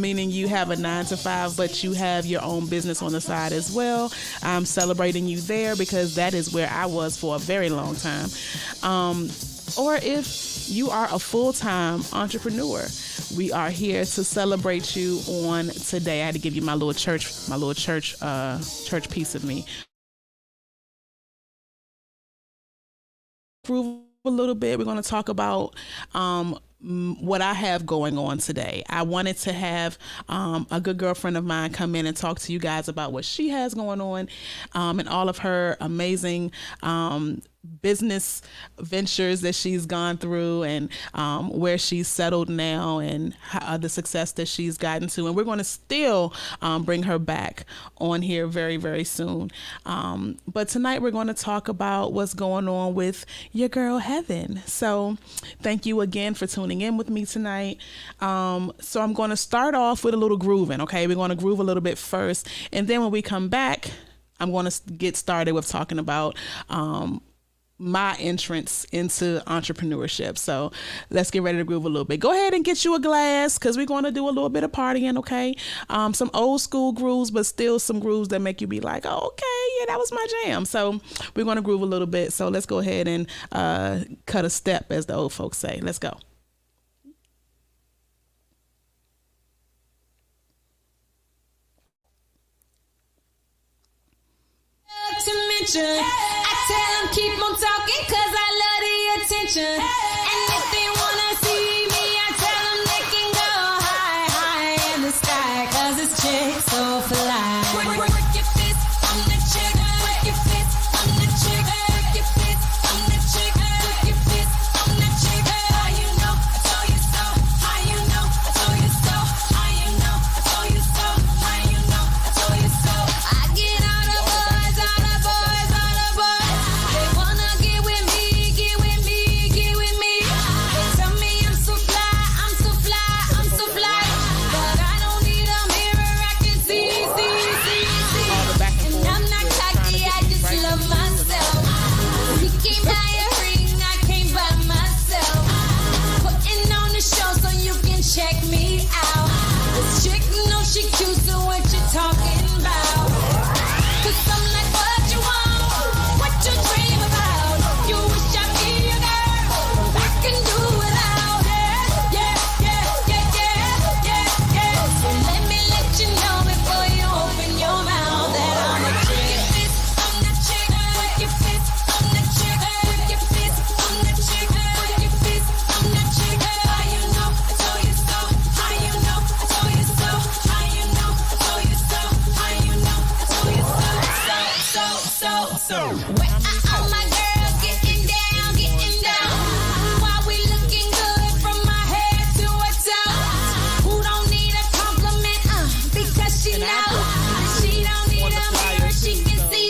meaning you have a 9-to-5, but you have your own business on the side as well, I'm celebrating you there, because that is where I was for a very long time. Or if you are a full-time entrepreneur, we are here to celebrate you on today. I had to give you my little church piece of me. A little bit. We're going to talk about what I have going on today. I wanted to have a good girlfriend of mine come in and talk to you guys about what she has going on and all of her amazing business ventures that she's gone through, and where she's settled now, and the success that she's gotten to. And we're going to still bring her back on here very, very soon. But tonight we're going to talk about what's going on with your girl Heaven. So thank you again for tuning in with me tonight. So I'm going to start off with a little grooving. Okay, we're going to groove a little bit first, and then when we come back, I'm going to get started with talking about my entrance into entrepreneurship. So let's get ready to groove a little bit. Go ahead and get you a glass, because we're going to do a little bit of partying, okay? Some old school grooves, but still some grooves that make you be like, oh, okay, yeah, that was my jam. So we're going to groove a little bit. So let's go ahead and cut a step, as the old folks say. Let's go. To mention, I tell them keep on talking, cause I love the attention. And if they wanna see me, I tell them they can go high, high in the sky, cause it's chick so fly. Work your fist, I'm the chick. Work your fist, I'm the chick. Work your fist, I'm the chick. Work your fist, I'm the chick. How you know? I told you so. How you know? I told you so. How you know? I told you so. How you know? I told you so. I get all the boys, all the boys, all the boys. They wanna get with me, get with me, get with me. They tell me I'm so fly, I'm so fly, I'm so fly. But I don't need a mirror, I can see. And I'm not cocky, I just love myself. You can't buy a ring, I can't buy myself. Putting on the show so you can check me out. This chick knows she cute, so what you talking about? Cause I'm like, what you want? What you dream about? You wish I be your girl, I can do without. Yeah. So let me let you know before you open your mouth that I'm a chick. I'm the chick. Work your fist, I'm the chick. Work your fist, I'm the chick. Work your fist, I'm the chick. How you know? I told you so. How you know? I told you so. How you know? I told you so. How you know? I told you so. Where are all my girls getting down? While we looking good from my head to her toe. Who don't need a compliment? Because she knows. She don't need a mirror, she can see.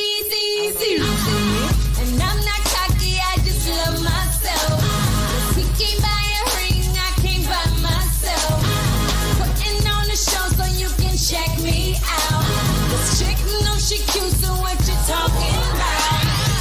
And I'm not cocky, I just love myself. He can't buy a ring, I can't buy myself. Putting on the show so you can check me out. This chick knows she cute, so what you talking about?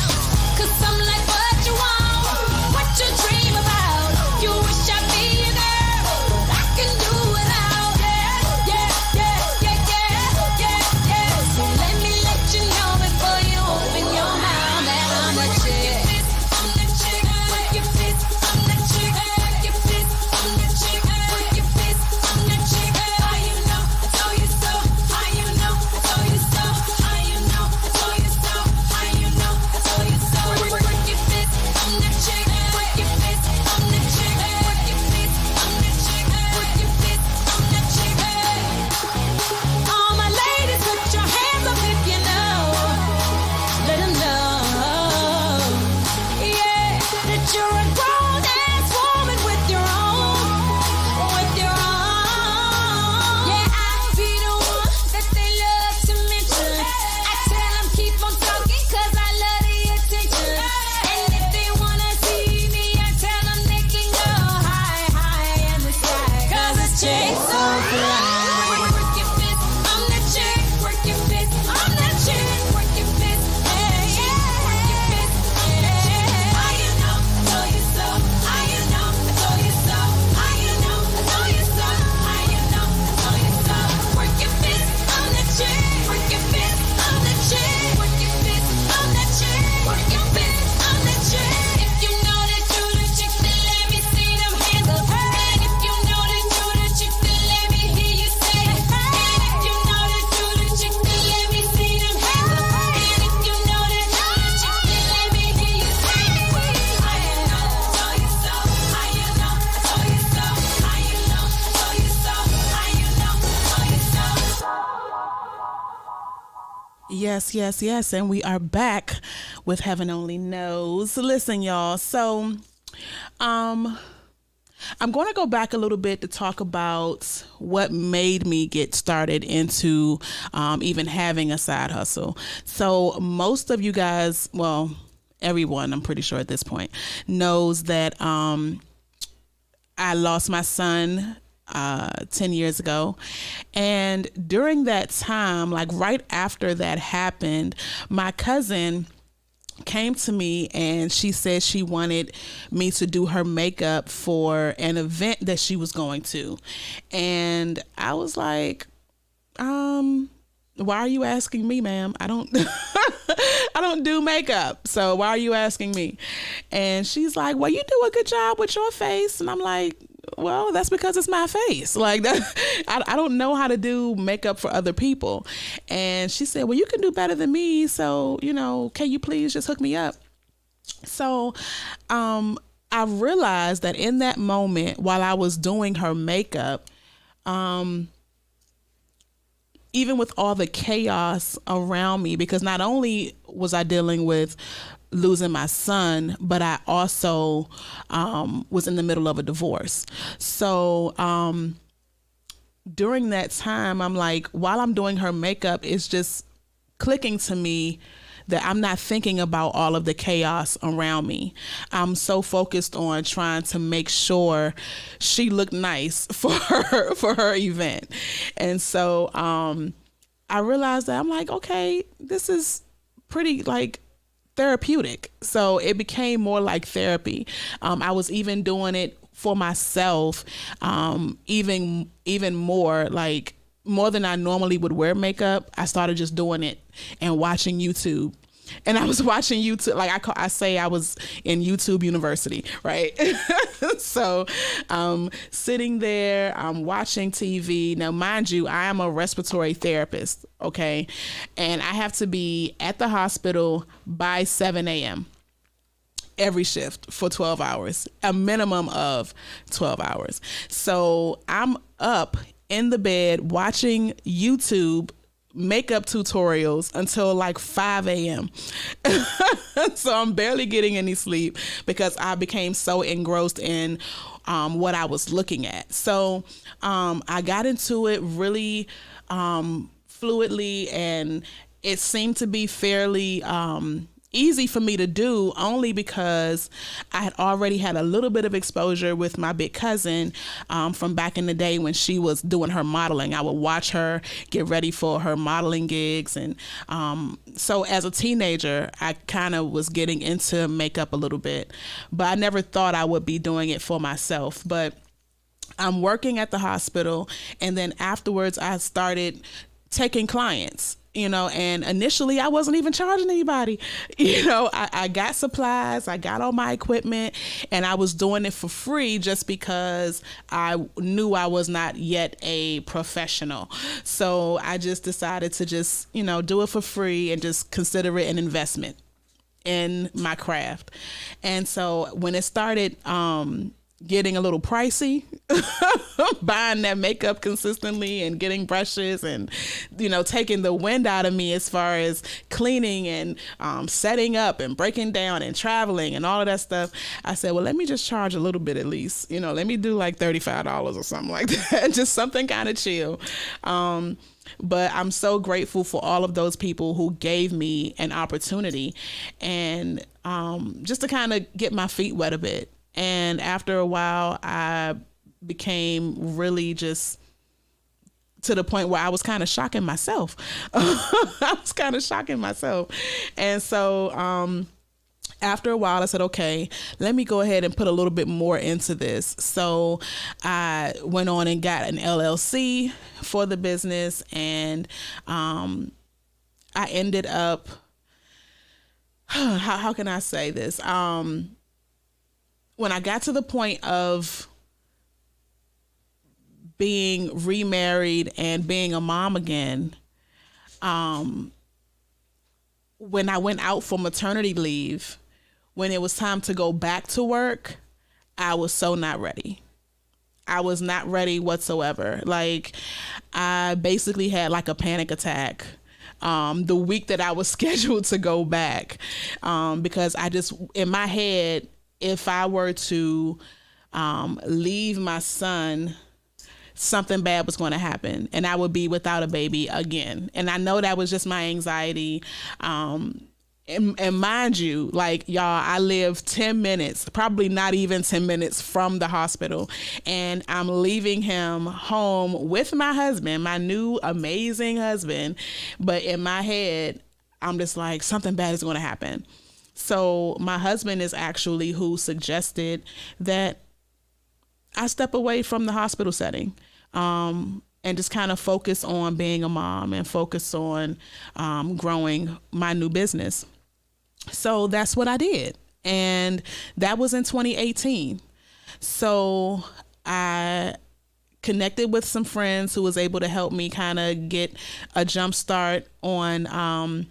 Yes, yes, yes. And we are back with Heaven Only Knows. Listen, y'all. So, I'm going to go back a little bit to talk about what made me get started into even having a side hustle. So most of you guys, well, everyone, I'm pretty sure at this point, knows that I lost my son 10 years ago. And during that time, like right after that happened, my cousin came to me and she said she wanted me to do her makeup for an event that she was going to. And I was like, why are you asking me, ma'am? I don't I don't do makeup. So why are you asking me? And she's like, well, you do a good job with your face. And I'm like, well, that's because it's my face. Like that, I don't know how to do makeup for other people. And she said, well, you can do better than me. So, can you please just hook me up? So, I realized that in that moment while I was doing her makeup, even with all the chaos around me, because not only was I dealing with losing my son, but I also was in the middle of a divorce. So during that time, I'm like, while I'm doing her makeup, it's just clicking to me that I'm not thinking about all of the chaos around me. I'm so focused on trying to make sure she looked nice for her event. And so I realized that I'm like, okay, this is pretty like therapeutic. So it became more like therapy. I was even doing it for myself, even more, like more than I normally would wear makeup. I started just doing it and watching YouTube. And I was watching YouTube, like I say I was in YouTube University, right? So sitting there, I'm watching TV. Now, mind you, I am a respiratory therapist, okay? And I have to be at the hospital by 7 a.m. every shift for 12 hours, a minimum of 12 hours. So I'm up in the bed watching YouTube makeup tutorials until like 5 a.m. So I'm barely getting any sleep because I became so engrossed in what I was looking at. So I got into it really fluidly, and it seemed to be fairly easy for me to do, only because I had already had a little bit of exposure with my big cousin from back in the day when she was doing her modeling. I would watch her get ready for her modeling gigs. And so as a teenager, I kind of was getting into makeup a little bit, but I never thought I would be doing it for myself. But I'm working at the hospital, and then afterwards I started taking clients. And initially I wasn't even charging anybody. I got supplies, I got all my equipment, and I was doing it for free just because I knew I was not yet a professional. So I just decided to just, do it for free and just consider it an investment in my craft. And so when it started, getting a little pricey, buying that makeup consistently and getting brushes and, taking the wind out of me as far as cleaning and setting up and breaking down and traveling and all of that stuff, I said, well, let me just charge a little bit at least. Let me do like $35 or something like that. Just something kind of chill. But I'm so grateful for all of those people who gave me an opportunity and just to kind of get my feet wet a bit. And after a while, I became really just to the point where I was kind of shocking myself. And so after a while, I said, okay, let me go ahead and put a little bit more into this. So I went on and got an LLC for the business. And I ended up, how can I say this? When I got to the point of being remarried and being a mom again, when I went out for maternity leave, when it was time to go back to work, I was so not ready. I was not ready whatsoever. Like, I basically had like a panic attack the week that I was scheduled to go back, because I just, in my head, if I were to leave my son, something bad was going to happen and I would be without a baby again. And I know that was just my anxiety. And mind you, like, y'all, I live 10 minutes, probably not even 10 minutes from the hospital. And I'm leaving him home with my husband, my new amazing husband. But in my head, I'm just like, something bad is going to happen. So my husband is actually who suggested that I step away from the hospital setting, and just kind of focus on being a mom and focus on growing my new business. So that's what I did. And that was in 2018. So I connected with some friends who was able to help me kind of get a jump start on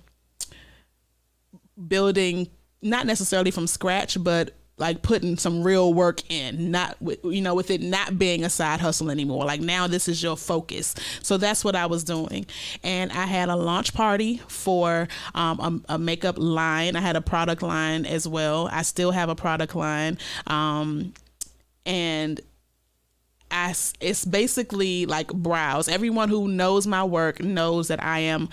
building, not necessarily from scratch, but like putting some real work in, not with, with it not being a side hustle anymore. Like, now this is your focus. So that's what I was doing. And I had a launch party for a makeup line. I had a product line as well. I still have a product line. And it's basically like brows. Everyone who knows my work knows that I am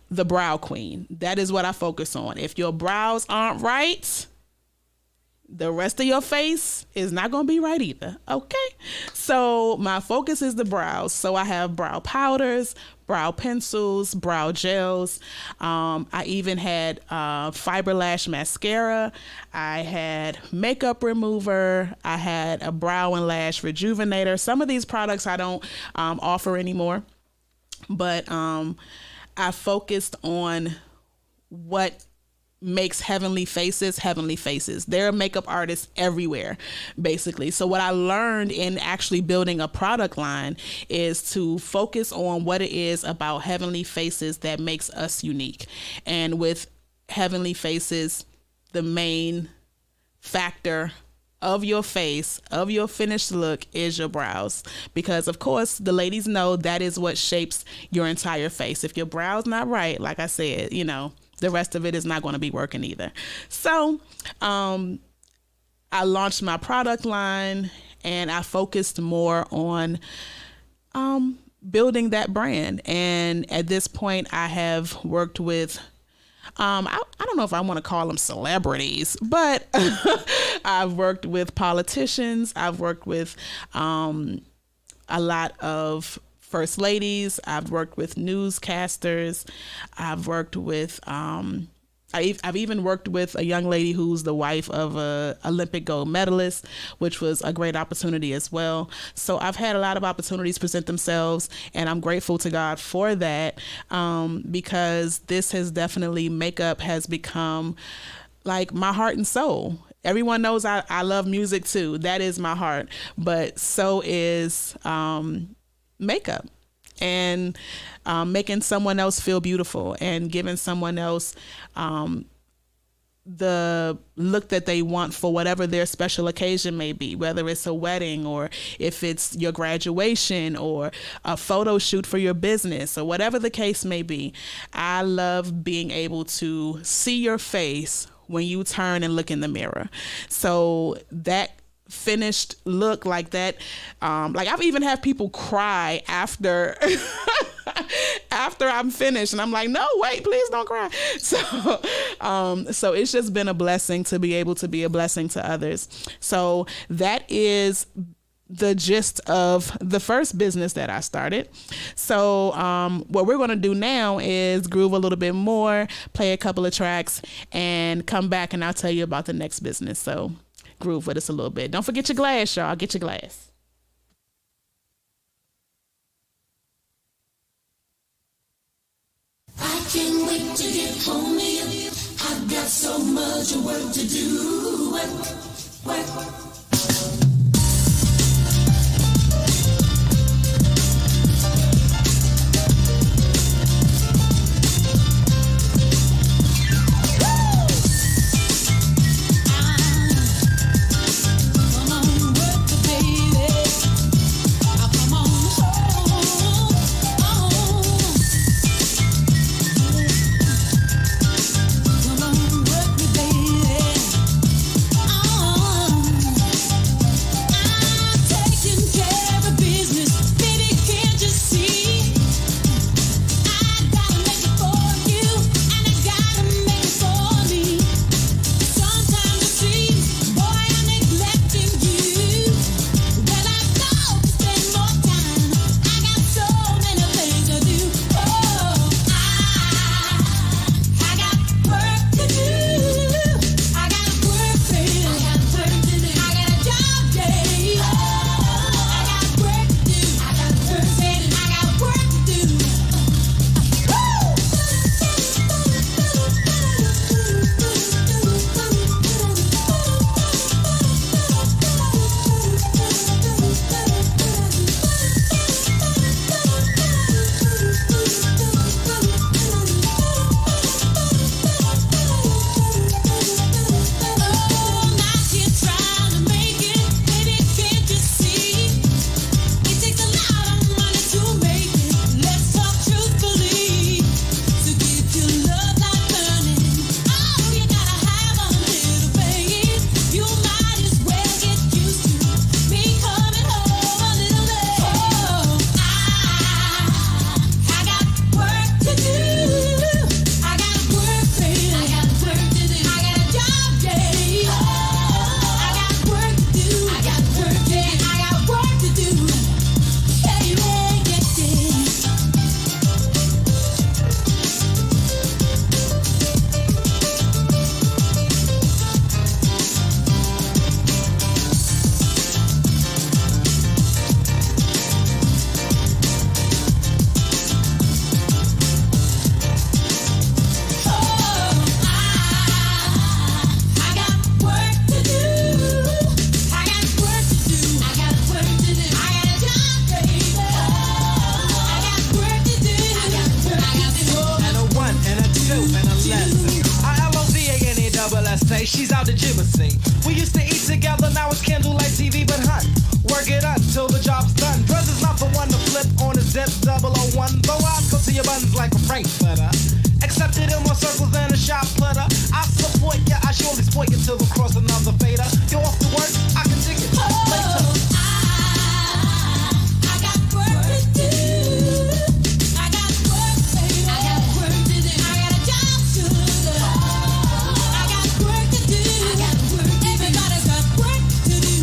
the brow queen. That is what I focus on. If your brows aren't right, the rest of your face is not going to be right either. Okay. So my focus is the brows. So I have brow powders, brow pencils, brow gels. I even had fiber lash mascara. I had makeup remover. I had a brow and lash rejuvenator. Some of these products I don't offer anymore, but I focused on what makes heavenly faces. There are makeup artists everywhere, basically. So what I learned in actually building a product line is to focus on what it is about heavenly faces that makes us unique. And with heavenly faces, the main factor of your face, of your finished look, is your brows. Because of course, the ladies know that is what shapes your entire face. If your brows not right, like I said, the rest of it is not going to be working either. So I launched my product line and I focused more on building that brand. And at this point, I have worked with, I don't know if I want to call them celebrities, but I've worked with politicians. I've worked with a lot of first ladies. I've worked with newscasters. I've worked with, I've even worked with a young lady who's the wife of a Olympic gold medalist, which was a great opportunity as well. So I've had a lot of opportunities present themselves, and I'm grateful to God for that, because this has definitely, makeup has become like my heart and soul. Everyone knows I love music too. That is my heart, but so is makeup, and making someone else feel beautiful and giving someone else the look that they want for whatever their special occasion may be, whether it's a wedding or if it's your graduation or a photo shoot for your business or whatever the case may be. I love being able to see your face when you turn and look in the mirror. So that finished look like that, like I've even had people cry after after I'm finished, and I'm like, no, wait, please don't cry. So it's just been a blessing to be able to be a blessing to others. So that is the gist of the first business that I started. So what we're going to do now is groove a little bit more, play a couple of tracks, and come back and I'll tell you about the next business. So groove with us a little bit. Don't forget your glass, y'all. Get your glass. I can't wait to get home to you. I've got so much work to do. Work. say she's out to Jibbity. We used to eat together, now it's candlelight TV, but hun, work it until the job's done. Dress is not the one to flip on his zip 001. Blow out, go to your buttons like a Frankfurter. Accepted in more circles than a shot putter. I support ya, I surely sport you till we cross another fader. You're off to work, I can dig it. Later. I got work to do. I got work, baby. I got work to do. I got a job to do. I got work to do. I got work. Everybody's got work to do.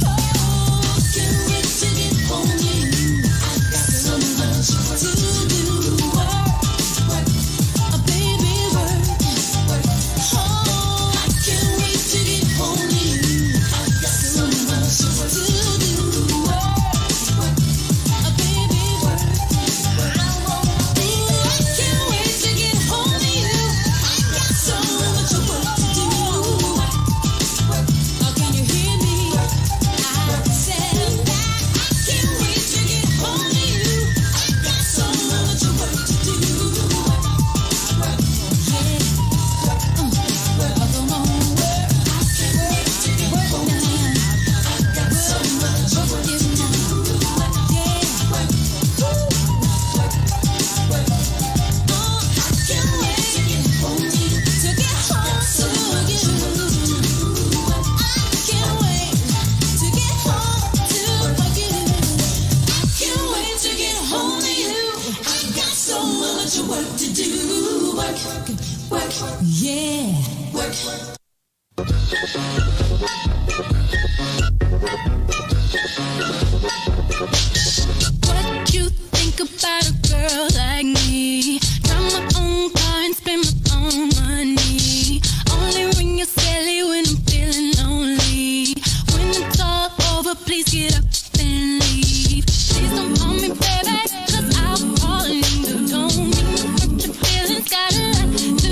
Oh, can't wait to get home to you. I got so much work to do. Work, a baby work. Oh, I can't wait to get home to you. I got so much work to do. A baby work. I can't wait to get home to you. I got so much work to do. Oh, can you hear me? I said that I can't wait to get home to you. I got so much work to do. Come on, work. I can't wait to get home to you. I got so much work to do. Yeah. Work. What you think about a girl like me? Drive my own car and spend my own money. Only ring your celly when I'm feeling lonely. When it's all over, please get up and leave. Please don't call me baby, 'cause I'll call you. Don't mean to hurt your feelings, got a lot to do.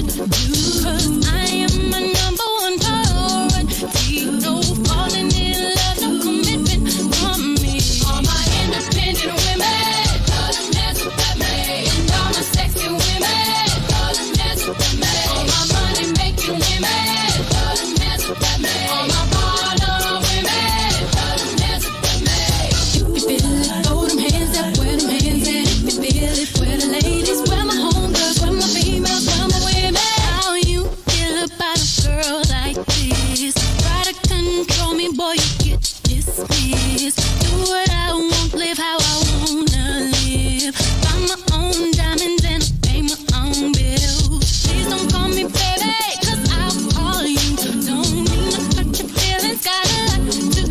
'Cause I am my number one priority. No falling in love, no commitment from me. All my independent women, doesn't mess with me. And all my sexy women, doesn't mess with me. All my money making women, doesn't mess with me. All my bottom women, doesn't mess with me. If you feel it, throw them hands up, where them hands at. If you feel it, where the ladies, where my homegirls, where my females, where my women. How you feel about a girl like this? Try to control me, boy, you get dismissed. Do what I want, live how I wanna live. Buy my own diamonds and pay my own bills. Please don't call me baby, 'cause I'll call you. Don't mean to hurt your feelings, got a lot to do.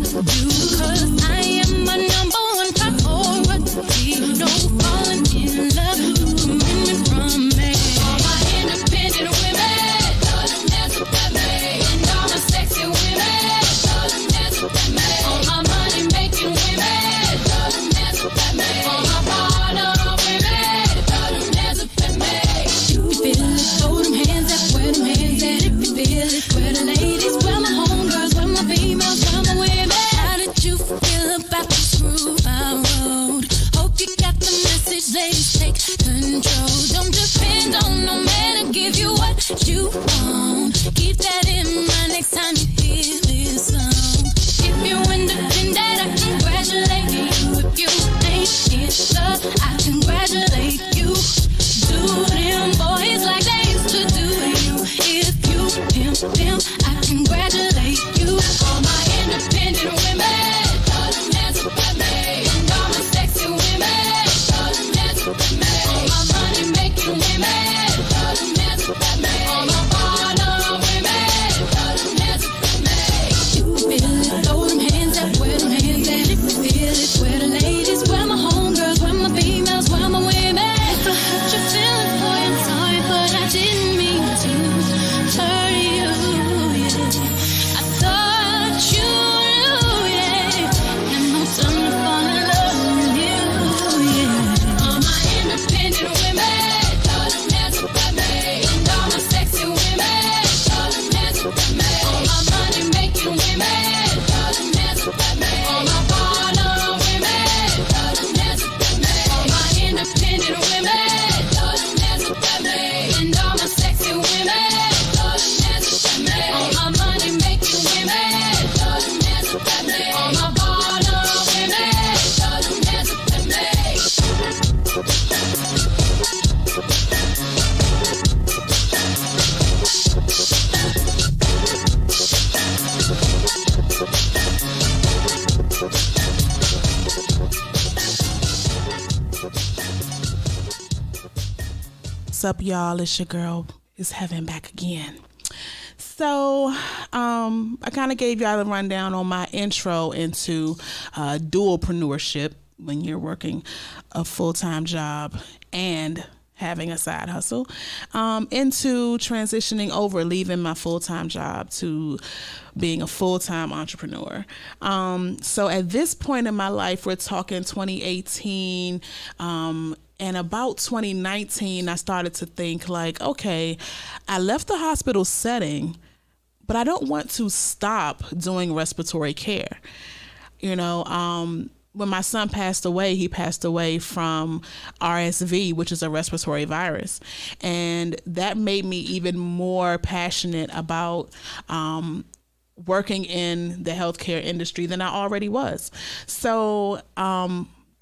'Cause I am my number one priority. No falling in love, no commitment from me. All my independent women, doesn't mess with me. And all my sexy women, doesn't mess with me. All my money making All my bottle women, don't hesitate me. What's up, y'all? It's your girl, Is Heaven, back again. So, I kind of gave y'all the rundown on my intro into dualpreneurship, when you're working a full-time job and having a side hustle, into transitioning over, leaving my full-time job to being a full-time entrepreneur. So at this point in my life, we're talking 2018, and about 2019, I started to think like, okay, I left the hospital setting, but I don't want to stop doing respiratory care. You know, when my son passed away, he passed away from RSV, which is a respiratory virus. And that made me even more passionate about working in the healthcare industry than I already was. So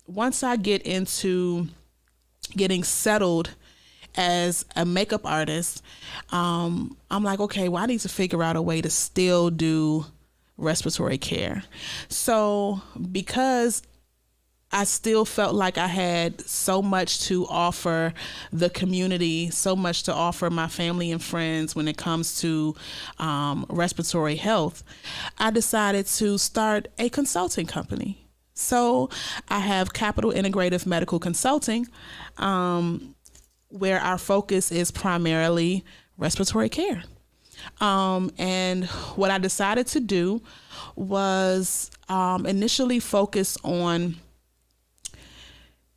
once I get into getting settled as a makeup artist, I'm like, okay, well, I need to figure out a way to still do respiratory care. So because I still felt like I had so much to offer the community, so much to offer my family and friends when it comes to respiratory health, I decided to start a consulting company. So I have Capital Integrative Medical Consulting, where our focus is primarily respiratory care. And what I decided to do was initially focus on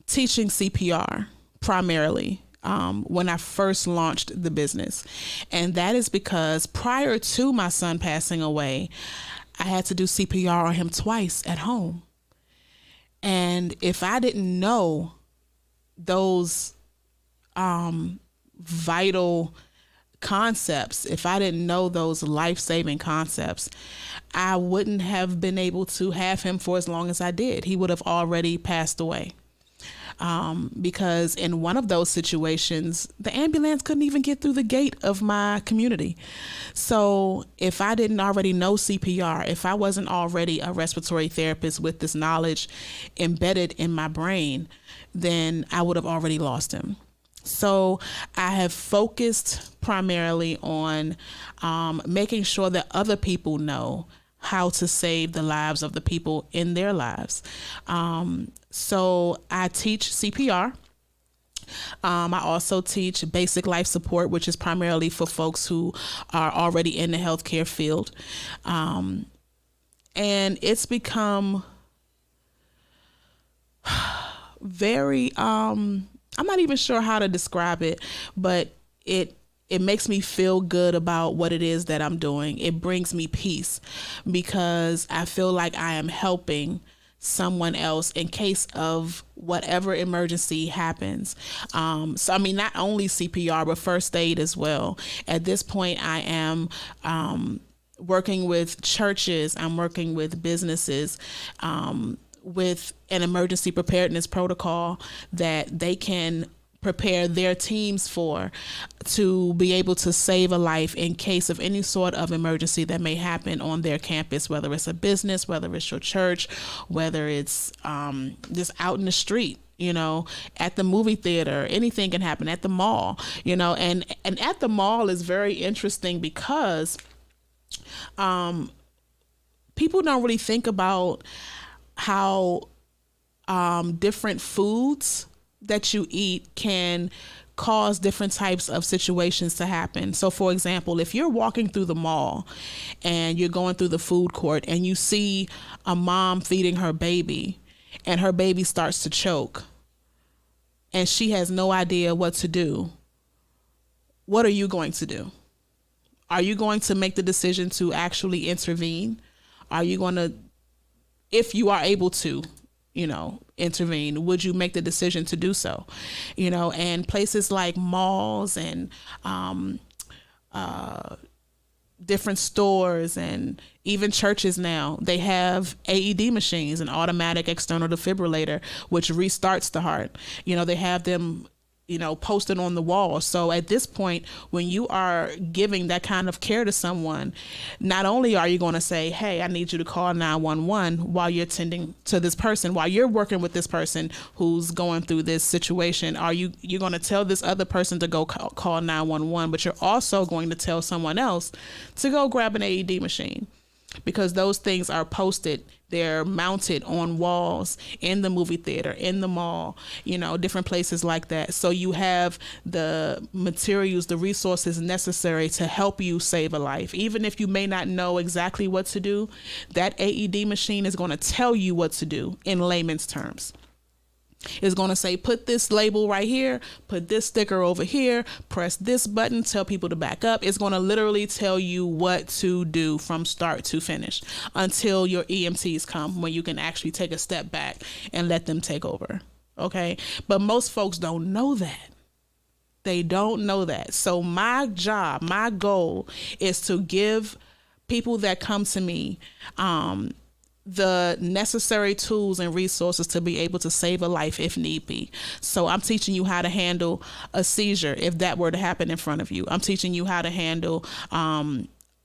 teaching CPR primarily when I first launched the business. And that is because prior to my son passing away, I had to do CPR on him twice at home. And if I didn't know those vital concepts, if I didn't know those life-saving concepts, I wouldn't have been able to have him for as long as I did. He would have already passed away. Because in one of those situations, the ambulance couldn't even get through the gate of my community. So if I didn't already know CPR, if I wasn't already a respiratory therapist with this knowledge embedded in my brain, then I would have already lost him. So I have focused primarily on making sure that other people know how to save the lives of the people in their lives. So I teach CPR. I also teach basic life support, which is primarily for folks who are already in the healthcare field. And it's become very, I'm not even sure how to describe it, but it makes me feel good about what it is that I'm doing. It brings me peace because I feel like I am helping someone else in case of whatever emergency happens. So, I mean, not only CPR, but first aid as well. At this point, I am working with churches. I'm working with businesses, with an emergency preparedness protocol that they can prepare their teams for, to be able to save a life in case of any sort of emergency that may happen on their campus, whether it's a business, whether it's your church, whether it's just out in the street, you know, at the movie theater. Anything can happen at the mall, you know, and at the mall is very interesting because people don't really think about how different foods that you eat can cause different types of situations to happen. So for example, if you're walking through the mall and you're going through the food court and you see a mom feeding her baby and her baby starts to choke and she has no idea what to do, what are you going to do? Are you going to make the decision to actually intervene? Are you going to, if you are able to, you know, intervene, would you make the decision to do so? You know, and places like malls and different stores and even churches now, they have AED machines, an automatic external defibrillator, which restarts the heart. They have them, posted on the wall. So at this point, when you are giving that kind of care to someone, not only are you going to say, hey, I need you to call 911 while you're tending to this person, while you're working with this person who's going through this situation, you're going to tell this other person to go call 911, but you're also going to tell someone else to go grab an AED machine. Because those things are posted, they're mounted on walls in the movie theater, in the mall, different places like that. So you have the materials, the resources necessary to help you save a life. Even if you may not know exactly what to do, that AED machine is going to tell you what to do in layman's terms. It's going to say, put this label right here, put this sticker over here, press this button, tell people to back up. It's going to literally tell you what to do from start to finish until your EMTs come, when you can actually take a step back and let them take over. Okay. But most folks don't know that. They don't know that. So my job, my goal is to give people that come to me, the necessary tools and resources to be able to save a life if need be. So I'm teaching you how to handle a seizure if that were to happen in front of you. I'm teaching you how to handle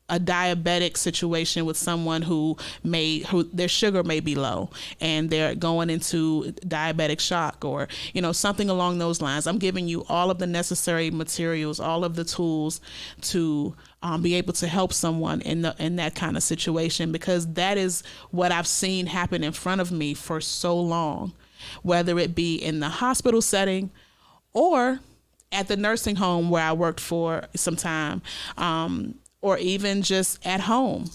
a diabetic situation with someone who their sugar may be low and they're going into diabetic shock, or something along those lines. I'm giving you all of the necessary materials, all of the tools to be able to help someone in that kind of situation, because that is what I've seen happen in front of me for so long, whether it be in the hospital setting or at the nursing home where I worked for some time, or even just at home.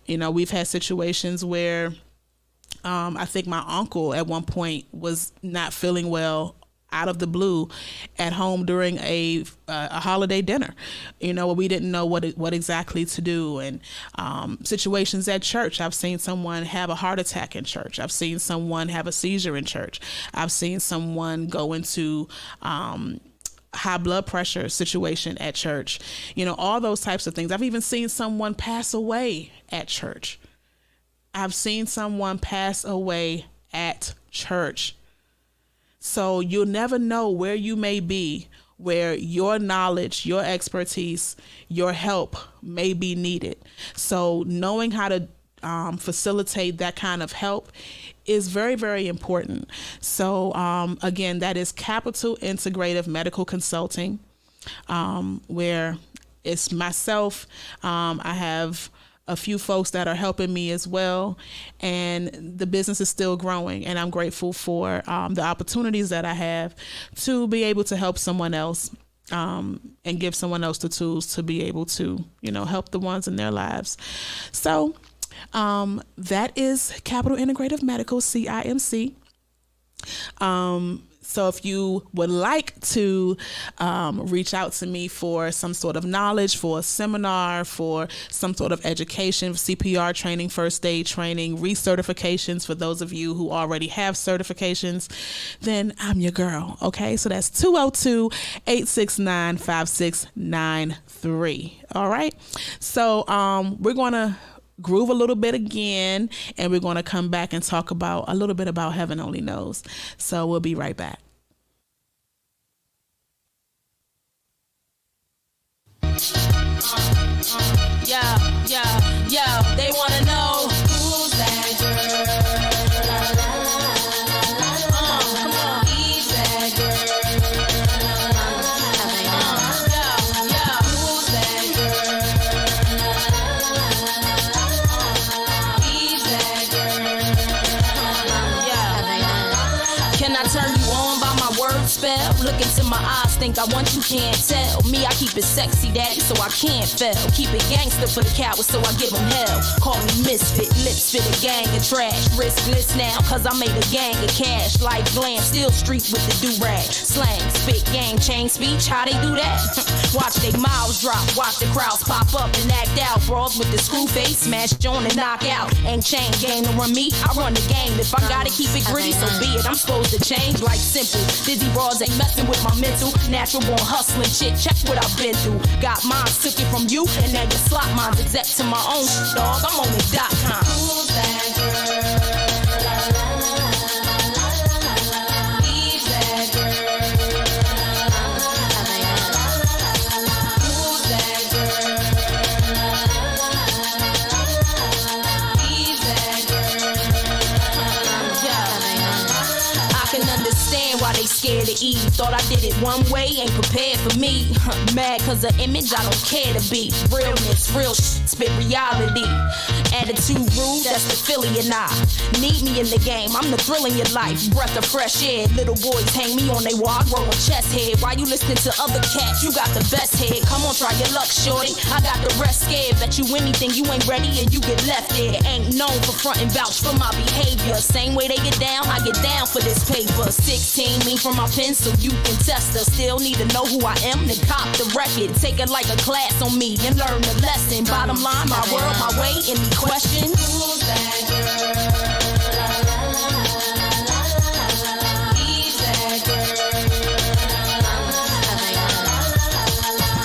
We've had situations where I think my uncle at one point was not feeling well out of the blue at home during a holiday dinner, we didn't know what exactly to do. And situations at church, I've seen someone have a heart attack in church. I've seen someone have a seizure in church. I've seen someone go into high blood pressure situation at church, all those types of things. I've even seen someone pass away at church. I've seen someone pass away at church. So you'll never know where you may be, where your knowledge, your expertise, your help may be needed. So knowing how to facilitate that kind of help is very, very important. So again, that is Capital Integrative Medical Consulting, where it's myself. I have a few folks that are helping me as well, and the business is still growing, and I'm grateful for the opportunities that I have to be able to help someone else, and give someone else the tools to be able to, help the ones in their lives. So that is Capital Integrative Medical, CIMC. So if you would like to reach out to me for some sort of knowledge, for a seminar, for some sort of education, CPR training, first aid training, recertifications for those of you who already have certifications, then I'm your girl. Okay, so that's 202-869-5693. All right, so we're going to groove a little bit again, and we're going to come back and talk about a little bit about Heaven Only Knows. So we'll be right back. Yo, they want to know who's that girl. Come on, who's that girl? Who's that girl? Can I turn you on by my word spell? Look into my eyes, think I want you, can't tell. Me, I keep it sexy, daddy, so I can't fail. Keep it gangster for the cowards, so I give them hell. Call me misfit, lips fit a gang of trash. Riskless now, cause I made a gang of cash. Like glam, still street with the do-rag. Slang, spit, gang, chain speech, how they do that? Watch they mouths drop, watch the crowds pop up and act out. Brawls with the screw face, smash on and knock out. Ain't chain game to run me, I run the game. If I gotta keep it gritty, so be it. I'm supposed to change like simple. Dizzy broad bars ain't messing with my mental. Natural born hustling shit, check what I've been through. Got mine, took it from you, and now you slot mine. Except to my own dog, I'm on it.com. Who's that girl? Why they scared to eat? Thought I did it one way, ain't prepared for me. Mad cause of image I don't care to be. Realness, real spit reality. Attitude rude, that's the Philly and I. Need me in the game, I'm the thrill in your life. Breath of fresh air, little boys hang me on they wall, I grow a chest head. Why you listening to other cats? You got the best head. Come on, try your luck, shorty. I got the rest scared. Bet you anything, you ain't ready and you get left there. Ain't known for front and vouch for my behavior. Same way they get down, I get down for this paper. 16 me from my pen so you can test her. Still need to know who I am, then cop the record. Take it like a class on me and learn the lesson. Bottom line, my world, my way, any questions? Who's that girl? He's that girl.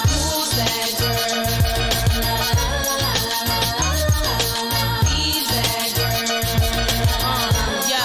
Who's that girl? He's that girl. Yo,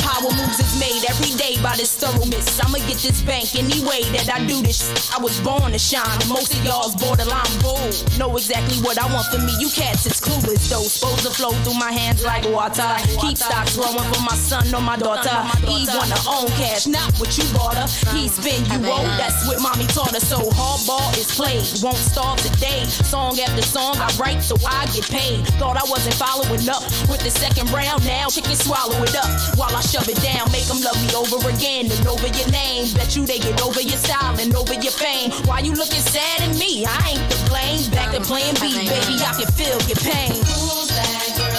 power moves is made every day by this thoroughness. I'ma get this bank any way that I do this. I was born to shine. Most of y'all's borderline bold. Know exactly what I want for me. You cats is clueless though. Supposed to flow through my hands like water. Keep stocks growing for my son or my daughter. Eve wanna own cash, not what you bought her. He spin you old. That's what mommy taught her. So hardball is played. Won't start today. Song after song I write so I get paid. Thought I wasn't following up with the second round. Now chicken swallow it up while I shove it down. Make them love me over again and over your name. Bet you they get over your style and over your fame. Why you looking sad at me? I ain't to blame. Back to playing B, baby, I can feel your pain. Who's that girl?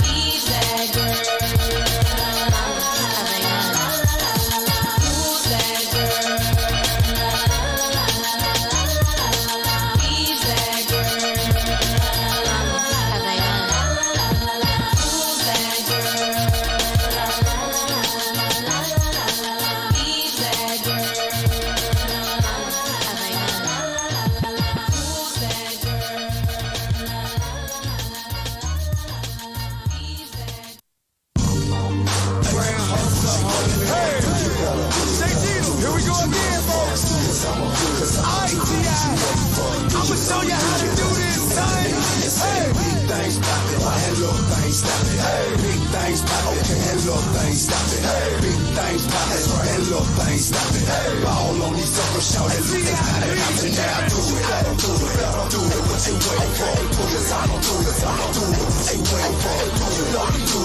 He's that girl. Who's that girl? He's that girl. Who's that girl? He's that girl. I'ma show you how to do this, son. Hey, big things poppin', and little things stoppin'. Hey, big things poppin', and little things stoppin'. Hey, big things poppin', and little things stoppin'. Hey, all on these suckers shoutin', look at how they happen now. Do it, I don't do it, I don't do it. What you waiting for? Cause I don't do it, I don't do it. What you waiting for? Don't do it, don't do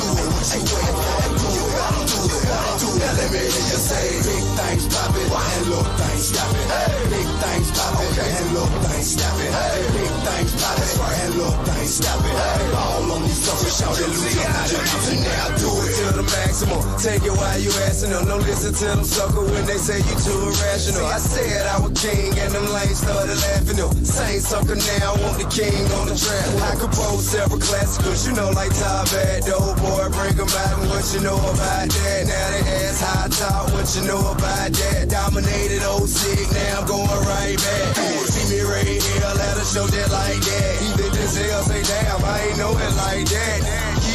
it. What you waiting for? Do it, I don't do it, I don't do it. Now let me hear you say, big things poppin', and little things stoppin'. Hey, big things poppin', and little things stoppin'. Hey, big things poppin', and little things stoppin'. Hey, all on these suckers shoutin', look at how they happen now. Do it to the maximum. Take it while you asking them. Don't listen to them sucker when they say you too irrational. I said I was king and them lanes started laughing them. Same sucker now, want the king on the track. I compose several classicals, you know, like Top Bad, Dope Boy, bring them out and what you know about that. Now they ask high top, what you know about that. Dominated old sick, now I'm going right back. See me right here, let us show that like that. Even this hell say damn, I ain't know it like that.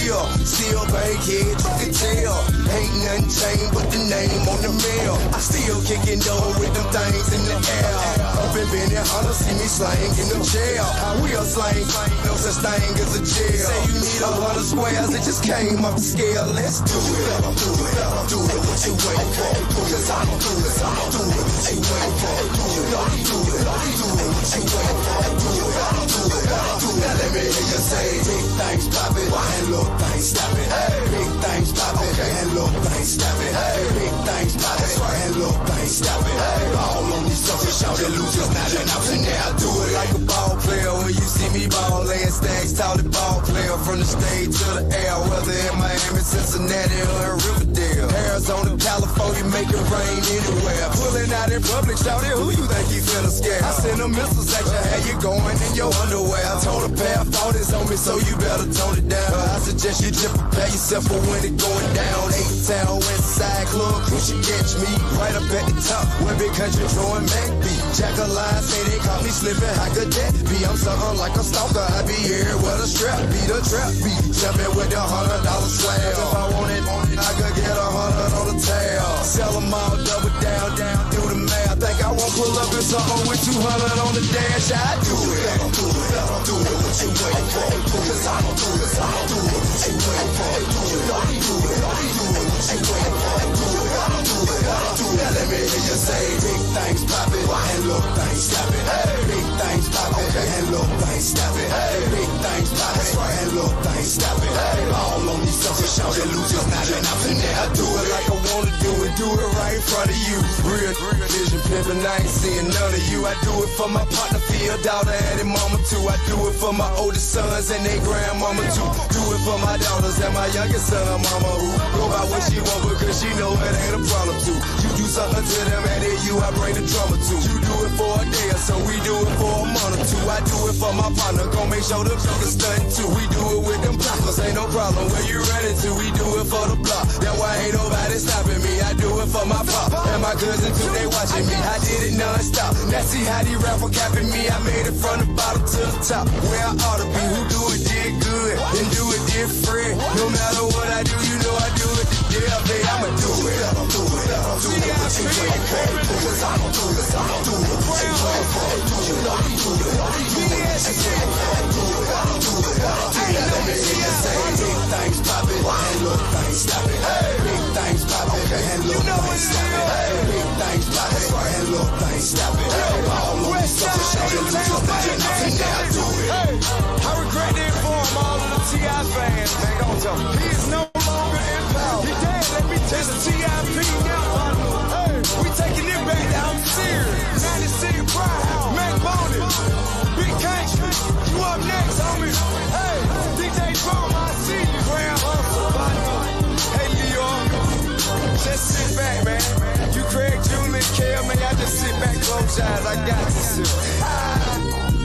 Yeah, still bankhead, you can tell. Ain't nothing changed but the name on the mail. I still kicking dough with them things in the air. Up in Benny Hunter, see me slang in the jail. I will slang, no such thing as a jail. Say you need 100 squares, it just came up the scale. Let's do it, I don't do it, I don't do it. What you waiting for? Cause I don't do it, I don't do it. What you waiting for? Do it, I don't do it, I don't do it. What you waiting for? Do it, I don't do it, I don't do it. Now let me hear you say, big things poppin', and little things stoppin'. Hey, big things poppin', and little things stoppin'. Hey, big things poppin', and little things stoppin'. Hey, all on these suckers shoutin' losers, not enough, and now I do it like a ball player. When you see me ball last stacks, tall ball player from the stage to the air. Whether in Miami, Cincinnati, or in Riverdale. Arizona, California, make it rain anywhere. Pulling out in public, shouting, who you think you finna scare? I send a missiles at you, how you going in your underwear? I told a pair of 40s on me, so you better tone it down. I suggest you just prepare yourself for when it going down. 8-Town, West Side Club, you should catch me right up at the top. Where big country throwing Mac beat. Jack a line, say they caught me slipping, how could that be? I'm something like a stalker, I be here where the strap be, the trap be. Jumping with the $100 slab. If I want it, I could get 100 on the tab. Sell them all, double down, do the math. Think I won't pull up in something with 200 on the dash? I do it. I don't do it. I don't do it. What you waiting for? Cause I don't do it. I don't do it. What you waiting for? Do it. I don't do it. I don't do it. What you waiting for? Do it. I don't do it. I don't do it. Now let me hear you say big things poppin' and little things stoppin'. Hey, big things poppin' and little things stoppin'. Hey, big things poppin' and little things stoppin'. Hey, all on these suckers shoutin' losers not enough in there. I do it like I wanna do it right in front of you. Real vision pimpin', I ain't seeing none of you. I do it for my partner, Phil, daughter, and his mama too. I do it for my oldest sons and their grandmama too. Do it for my daughters and my youngest son, mama who go by what she want because she know it ain't a problem too. You do something to them and then you I bring the drama too. You do it for a day or so, we do it for a month or two. I do it for my partner, gon' make sure them jokers stuntin' too. We do it with them blockers, ain't no problem where you running to. We do it for the block, that's why ain't nobody stopping me. I do it for my pop and my cousin too, they watching me. I did it non-stop, now see how these rappers capping me. I made it from the bottom to the top, where I ought to be. Who do it did good, and do it different. No matter what I do, you know I do it the damn day. I'ma do it. I don't do it. I don't do it. What you waiting for? Cause I don't do it. I don't do it. What you waiting for? You know I do it. I don't do it. I don't do it. I don't do it. I don't do it. Let me hear you say big things poppin' and little things stoppin'. Hey, big things poppin' and little things stoppin'. Hey, big things poppin' and little things stoppin'. Hey, all on these suckers shoutin' losers not enough and now I do it. Hey, I regret to inform all of the T.I. fans, man, don't tell me. He is no longer in power. He dead, let me tell you. T.I.P. now, hey, we taking it back down serious. 96 Pride, Mac Bonnet, Big Tank, you up next, homie. Hey, DJ Drum, I see you. Grand Hustle, hey, Leo, just sit back, man. You Craig, Julian, Kale, man, I just sit back, close your eyes, I got this shit.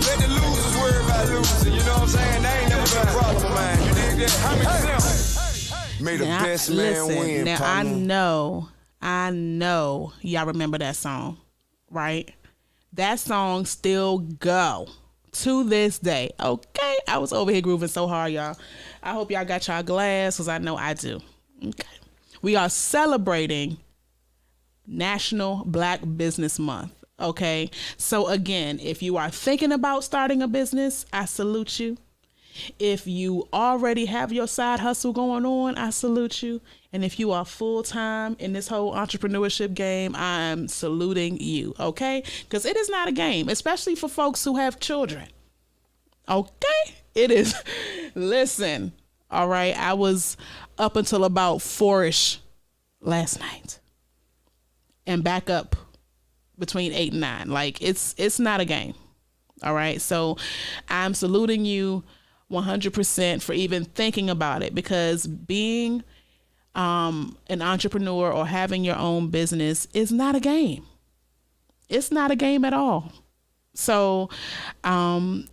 Let the losers worry about losing, you know what I'm saying? That ain't never been a problem of mine, you dig that? How many simple? May the best man win, now partner. I know y'all remember that song, right? That song still go to this day. Okay, I was over here grooving so hard, y'all. I hope y'all got y'all glass, because I know I do. Okay, we are celebrating National Black Business Month. Okay, so again, if you are thinking about starting a business, I salute you. If you already have your side hustle going on, I salute you. And if you are full-time in this whole entrepreneurship game, I'm saluting you, okay? Because it is not a game, especially for folks who have children. Okay? It is. Listen, all right, I was up until about 4-ish last night and back up between 8 and 9. Like, it's not a game, all right? So I'm saluting you 100% for even thinking about it, because being an entrepreneur or having your own business is not a game. It's not a game at all. So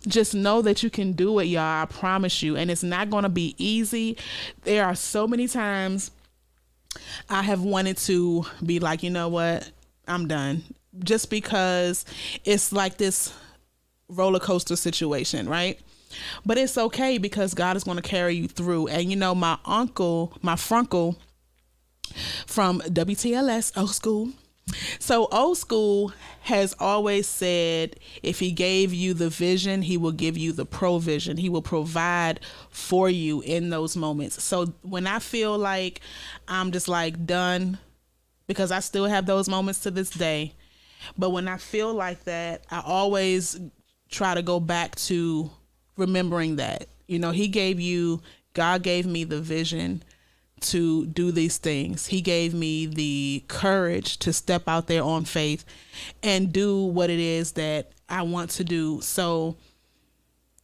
just know that you can do it, y'all. I promise you. And it's not going to be easy. There are so many times I have wanted to be like, you know what? I'm done. Just because it's like this roller coaster situation, right? But it's okay, because God is going to carry you through. And, you know, my frunkle from WTLS, old school. So old school has always said, if he gave you the vision, he will give you the provision. He will provide for you in those moments. So when I feel like I'm just like done, because I still have those moments to this day, but when I feel like that, I always try to go back to remembering that, you know, God gave me the vision to do these things. He gave me the courage to step out there on faith and do what it is that I want to do. So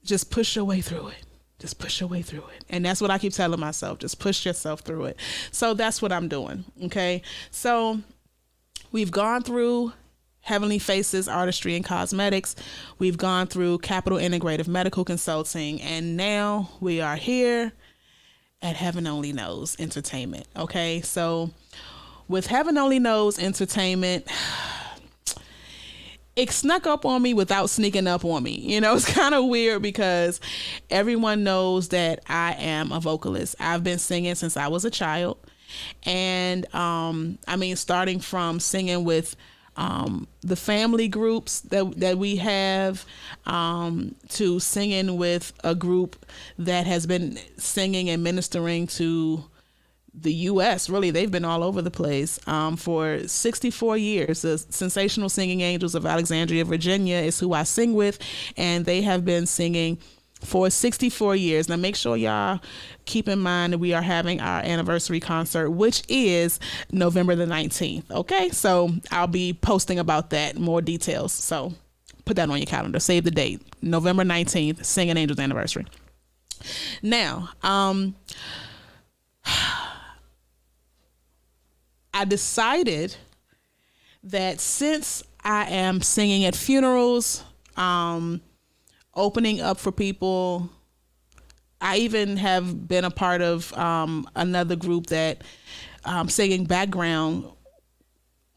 just push your way through it. Just push your way through it. And that's what I keep telling myself. Just push yourself through it. So that's what I'm doing. Okay. So we've gone through Heavenly Faces Artistry and Cosmetics. We've gone through Capital Integrative Medical Consulting. And now we are here at Heaven Only Knows Entertainment. Okay. So with Heaven Only Knows Entertainment, it snuck up on me without sneaking up on me. You know, it's kind of weird because everyone knows that I am a vocalist. I've been singing since I was a child. And I mean, starting from singing with the family groups that we have, to singing with a group that has been singing and ministering to the U.S. Really, they've been all over the place for 64 years. The Sensational Singing Angels of Alexandria, Virginia is who I sing with, and they have been singing for 64 years. Now, make sure y'all keep in mind that we are having our anniversary concert, which is November the 19th. Okay, so I'll be posting about that, more details. So put that on your calendar. Save the date, November 19th, Singing Angels anniversary. Now, I decided that since I am singing at funerals, opening up for people, I even have been a part of another group that singing background,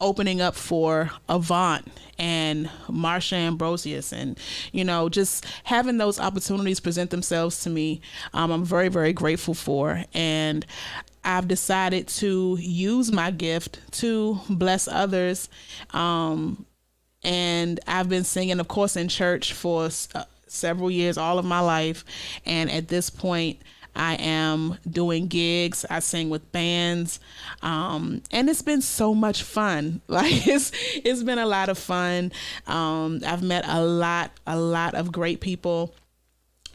opening up for Avant and Marsha Ambrosius, and, you know, just having those opportunities present themselves to me, I'm very, very grateful for. And I've decided to use my gift to bless others. And I've been singing, of course, in church for several years, all of my life. And at this point, I am doing gigs. I sing with bands. And it's been so much fun. Like it's been a lot of fun. I've met a lot of great people.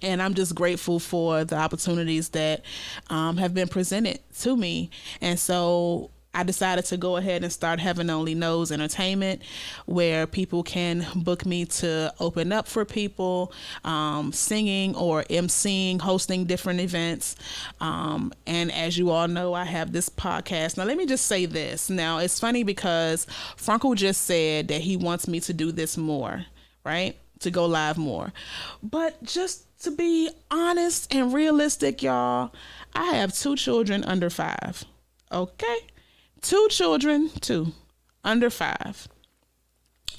And I'm just grateful for the opportunities that have been presented to me. And so I decided to go ahead and start Heaven Only Knows Entertainment, where people can book me to open up for people, singing or emceeing, hosting different events. And as you all know, I have this podcast. Now, let me just say this. Now, it's funny because Frankel just said that he wants me to do this more, right? To go live more. But just to be honest and realistic, y'all, I have 2 children under 5. Okay? 2 children, under 5.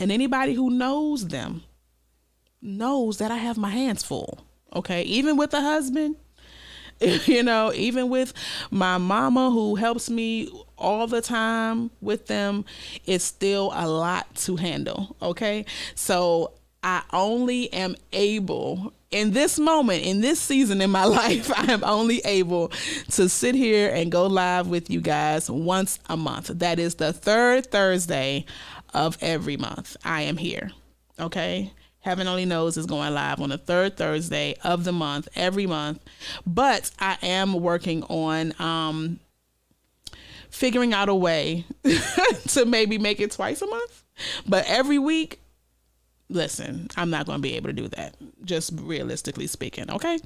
And anybody who knows them knows that I have my hands full. Okay? Even with a husband, you know, even with my mama who helps me all the time with them, it's still a lot to handle. Okay? So I only am able, in this moment, in this season in my life, I am only able to sit here and go live with you guys once a month. That is the 3rd Thursday of every month. I am here. Okay? Heaven Only Knows is going live on the 3rd Thursday of the month, every month. But I am working on figuring out a way to maybe make it twice a month. But every week, listen, I'm not going to be able to do that, just realistically speaking, okay?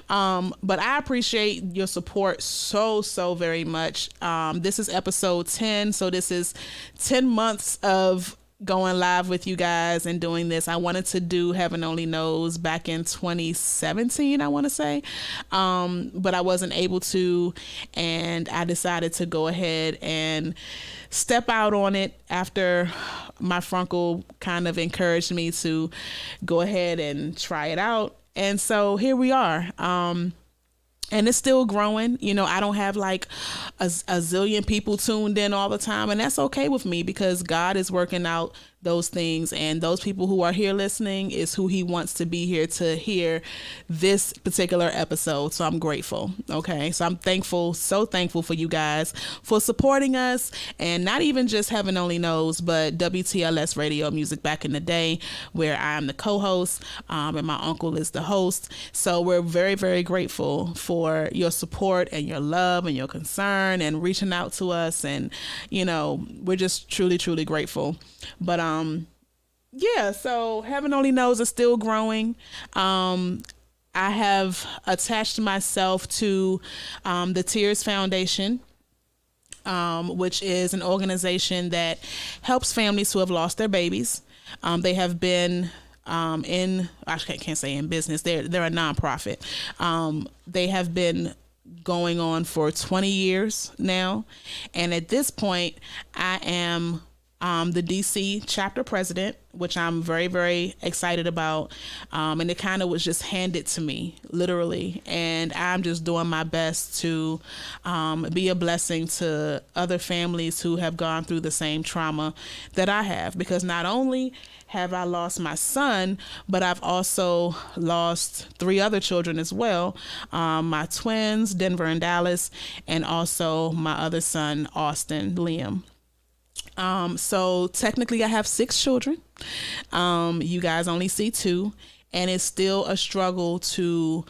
But I appreciate your support so very much. This is episode 10, so this is 10 months of going live with you guys and doing this. I wanted to do Heaven Only Knows back in 2017, I want to say, but I wasn't able to, and I decided to go ahead and step out on it after my Frankel kind of encouraged me to go ahead and try it out. And so here we are. And it's still growing. You know, I don't have like a zillion people tuned in all the time. And that's okay with me because God is working out those things. And those people who are here listening is who he wants to be here to hear this particular episode. So I'm grateful. Okay. So I'm thankful, so thankful for you guys for supporting us, and not even just Heaven Only Knows, but WTLS Radio Music back in the day, where I'm the co-host and my uncle is the host. So we're very, very grateful for your support and your love and your concern and reaching out to us. And, you know, we're just truly, truly grateful. But, yeah, so Heaven Only Knows is still growing. I have attached myself to the Tears Foundation, which is an organization that helps families who have lost their babies. They have been I can't say in business. They're a nonprofit. They have been going on for 20 years now, and at this point, I am the DC chapter president, which I'm very, very excited about. And it kind of was just handed to me, literally. And I'm just doing my best to be a blessing to other families who have gone through the same trauma that I have. Because not only have I lost my son, but I've also lost 3 other children as well. My twins, Denver and Dallas, and also my other son, Austin, Liam. So technically I have 6 children. You guys only see 2, and it's still a struggle to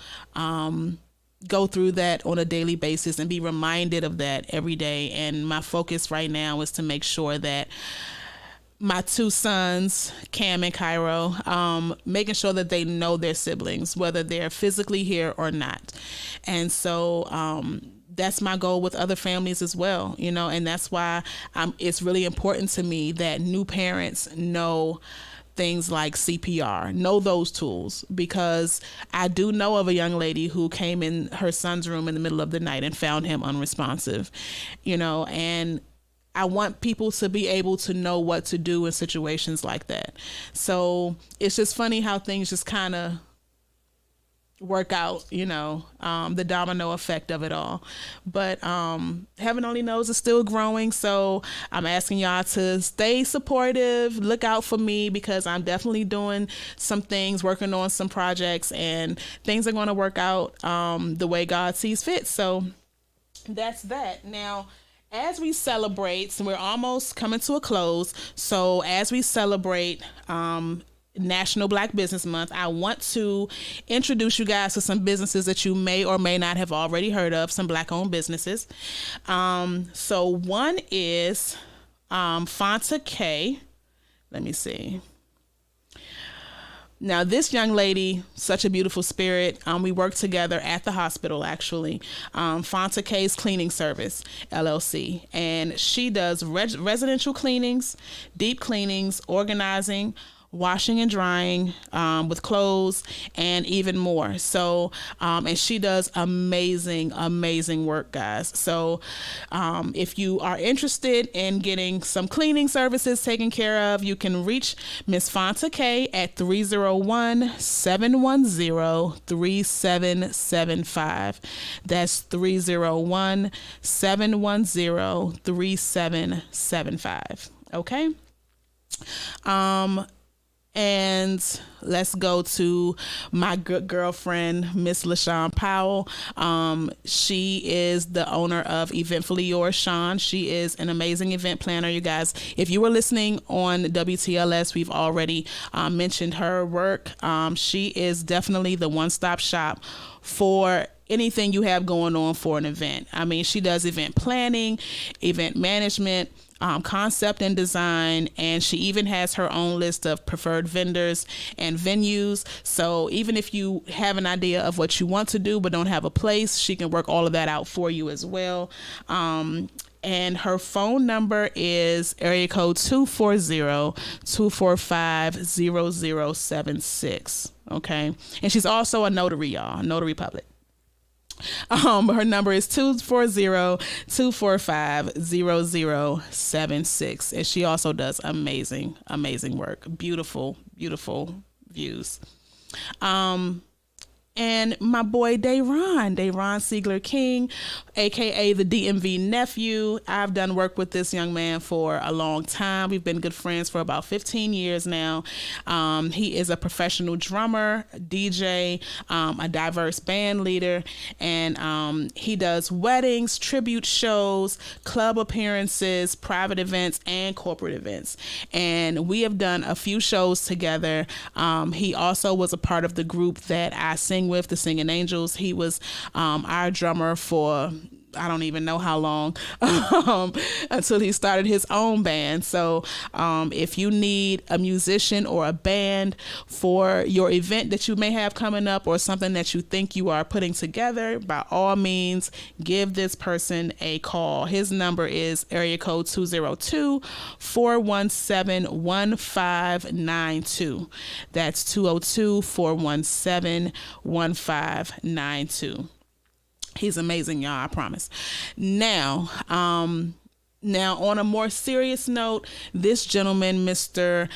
go through that on a daily basis and be reminded of that every day. And my focus right now is to make sure that my 2 sons, Cam and Cairo, making sure that they know their siblings, whether they're physically here or not. And so that's my goal with other families as well, you know, and that's why it's really important to me that new parents know things like CPR, know those tools, because I do know of a young lady who came in her son's room in the middle of the night and found him unresponsive, you know, and I want people to be able to know what to do in situations like that. So it's just funny how things just kind of work out, you know, the domino effect of it all. But heaven only knows it's still growing. So I'm asking y'all to stay supportive, look out for me, because I'm definitely doing some things, working on some projects, and things are going to work out the way God sees fit. So that's that. Now, as we celebrate, so we're almost coming to a close. So as we celebrate National Black Business Month, I want to introduce you guys to some businesses that you may or may not have already heard of, some Black-owned businesses. So one is Fonta K. Let me see. Now, this young lady, such a beautiful spirit. We work together at the hospital, actually. Fonta K's Cleaning Service, LLC. And she does residential cleanings, deep cleanings, organizing, washing and drying with clothes, and even more. So, and she does amazing work, guys. So if you are interested in getting some cleaning services taken care of, you can reach Miss Fonta K at 301-710-3775. That's 301-710-3775. Okay. And let's go to my good girlfriend, Miss LaShawn Powell. She is the owner of Eventfully Yours, Sean. She is an amazing event planner, you guys. If you were listening on WTLS, we've already mentioned her work. She is definitely the one-stop shop for anything you have going on for an event. I mean, she does event planning, event management, concept and design, and she even has her own list of preferred vendors and venues. So even if you have an idea of what you want to do but don't have a place, she can work all of that out for you as well. And her phone number is area code 240-245-0076. Okay. And she's also a notary, y'all, notary public. Her number is 240-245-0076. And she also does amazing work. Beautiful views. And my boy Dayron Siegler King, aka the DMV nephew. I've done work with this young man for a long time. We've been good friends for about 15 years now. He is a professional drummer, DJ, a diverse band leader, and he does weddings, tribute shows, club appearances, private events, and corporate events. And we have done a few shows together. He also was a part of the group that I sing with, the Singing Angels. He was our drummer for I don't even know how long, until he started his own band. So if you need a musician or a band for your event that you may have coming up, or something that you think you are putting together, by all means, give this person a call. His number is area code 202-417-1592. That's 202-417-1592. He's amazing, y'all, I promise. Now, on a more serious note, this gentleman, Mr.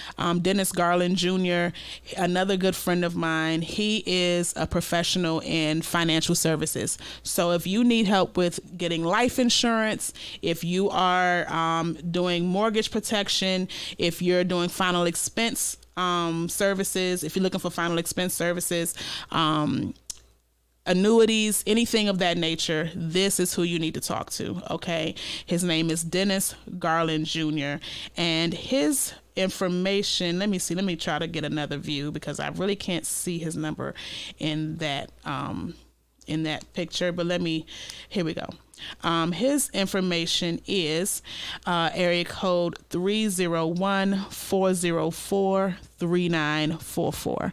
Dennis Garland Jr., another good friend of mine, he is a professional in financial services. So if you need help with getting life insurance, if you are doing mortgage protection, if you're doing final expense services, if you're looking for final expense services, annuities, anything of that nature, this is who you need to talk to, okay? His name is Dennis Garland Jr. And his information, let me try to get another view, because I really can't see his number in that picture, but here we go. His information is area code 301-404-3944.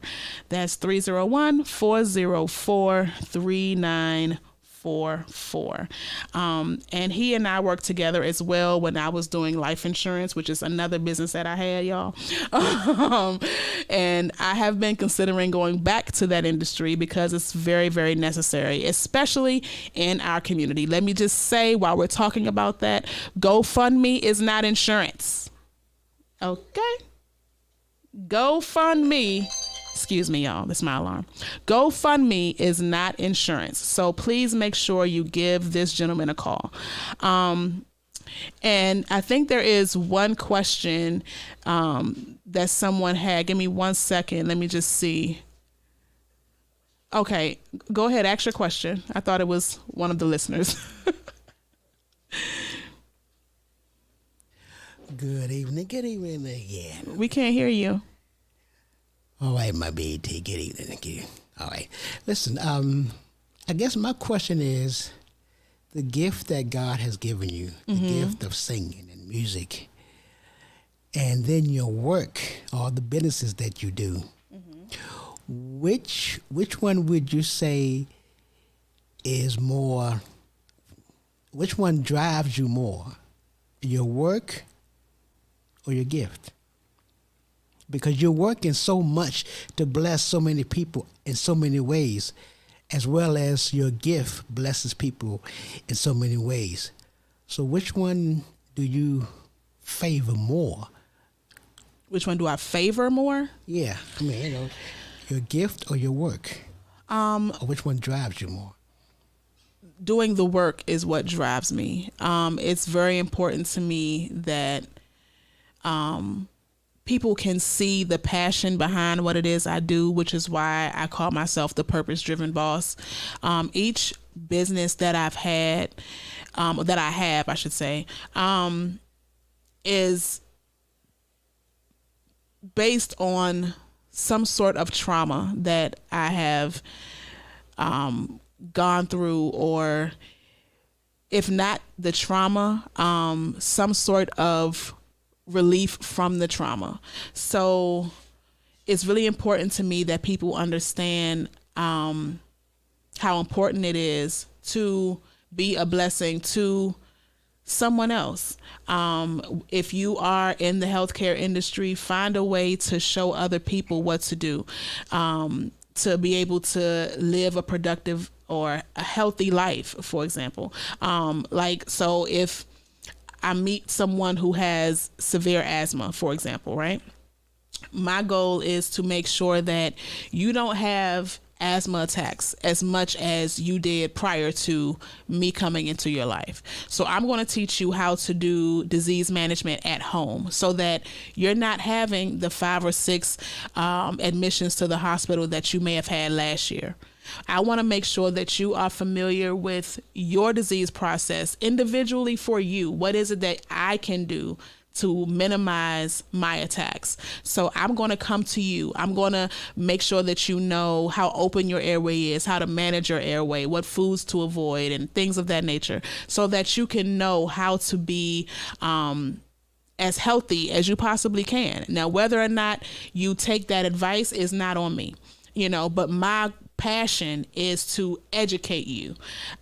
That's 301-404-3944. And he and I worked together as well when I was doing life insurance, which is another business that I had, y'all. And I have been considering going back to that industry because it's very, very necessary, especially in our community. Let me just say, while we're talking about that, GoFundMe is not insurance. Okay? GoFundMe. Excuse me, y'all. That's my alarm. GoFundMe is not insurance. So please make sure you give this gentleman a call. And I think there is one question that someone had. Give me 1 second. Let me just see. Okay, go ahead. Ask your question. I thought it was one of the listeners. Good evening. Good evening again. We can't hear you. All right, my BT. Good evening again. All right. Listen, I guess my question is the gift that God has given you, the gift of singing and music, and then your work or the businesses that you do. Which one would you say is more, which one drives you more, your work or your gift? Because you're working so much to bless so many people in so many ways, as well as your gift blesses people in so many ways. So which one do you favor more? Which one do I favor more? Yeah, I mean, your gift or your work? Or which one drives you more? Doing the work is what drives me. It's very important to me that people can see the passion behind what it is I do, which is why I call myself the purpose-driven boss. Each business that I've had, that I have, I should say, is based on some sort of trauma that I have gone through, or if not the trauma, some sort of relief from the trauma. So it's really important to me that people understand how important it is to be a blessing to someone else. If you are in the healthcare industry, find a way to show other people what to do, to be able to live a productive or a healthy life, for example. So if I meet someone who has severe asthma, for example, right? My goal is to make sure that you don't have asthma attacks as much as you did prior to me coming into your life. So I'm going to teach you how to do disease management at home so that you're not having the 5 or 6 admissions to the hospital that you may have had last year. I want to make sure that you are familiar with your disease process individually for you. What is it that I can do to minimize my attacks. So I'm going to come to you. I'm going to make sure that you know how open your airway is, how to manage your airway, what foods to avoid, and things of that nature, so that you can know how to be as healthy as you possibly can. Now, whether or not you take that advice is not on me, but my passion is to educate you.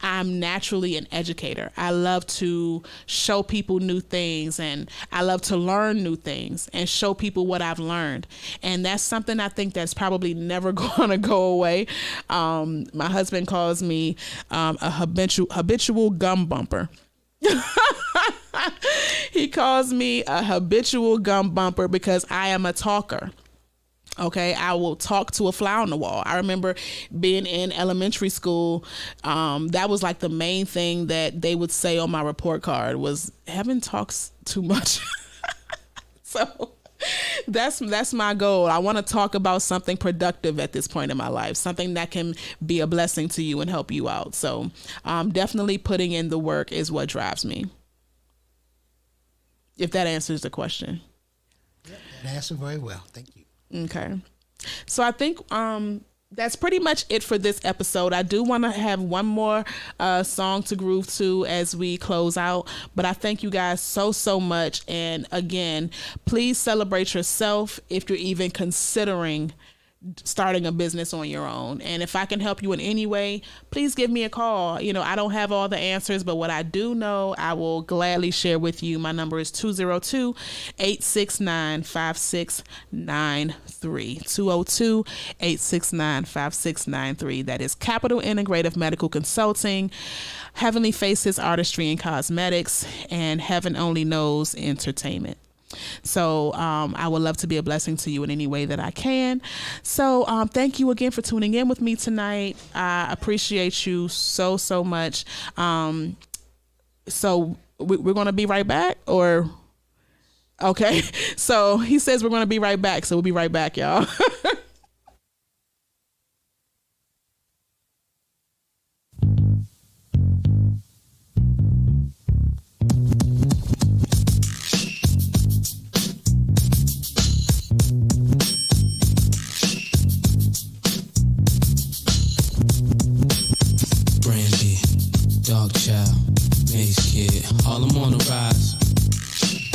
I'm naturally an educator. I love to show people new things, and I love to learn new things and show people what I've learned. And that's something I think that's probably never going to go away. My husband calls me a habitual gum bumper. He calls me a habitual gum bumper because I am a talker. Okay, I will talk to a fly on the wall. I remember being in elementary school. That was like the main thing that they would say on my report card was, Heaven talks too much. So that's my goal. I want to talk about something productive at this point in my life, something that can be a blessing to you and help you out. So definitely putting in the work is what drives me. If that answers the question. Yep, that answered very well. Thank you. Okay. So I think that's pretty much it for this episode. I do want to have one more song to groove to as we close out, but I thank you guys so much. And again, please celebrate yourself if you're even considering starting a business on your own. And if I can help you in any way, please give me a call. I don't have all the answers, but what I do know, I will gladly share with you. My number is 202-869-5693. 202-869-5693. That is Capital Integrative Medical Consulting, Heavenly Faces Artistry and Cosmetics, and Heaven Only Knows Entertainment. So I would love to be a blessing to you in any way that I can. So thank you again for tuning in with me tonight. I appreciate you so much. So we're going to be right back, or okay. So he says we're going to be right back. So we'll be right back, y'all. Dog Child, Maze Kid, all them on the rise.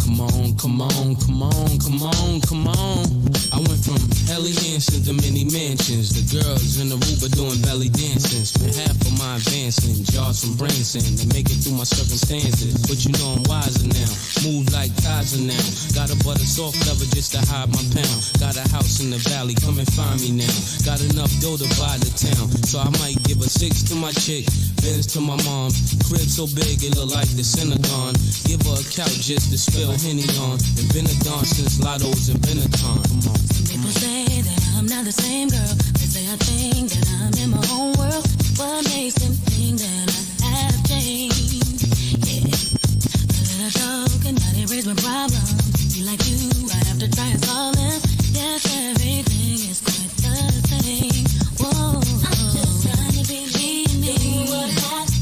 Come on, come on, come on, come on, come on. I went from Helly Hansen to many mansions. The girls in the Aruba doing belly dancing. Spent half of my advancing, jars from Branson to make it through my circumstances. But you know I'm wiser now, move like Kaiser now. Got a butter soft cover just to hide my pound. Got a house in the valley, come and find me now. Got enough dough to buy the town, so I might give a 6 to my chick, Benz to my mom's. Crib so big it look like the Synagogue. Give her a couch just to spill Henny on. And been a gone since Lotto's and Benetton. Come on. Some people say that I'm not the same girl. They say I think that I'm in my own world. What makes them think that I have changed? Yeah, a little talk and now they raise my problems. Be like you, I have to try and solve them. Yes, everything is quite the same. Whoa, I'm just trying to be me.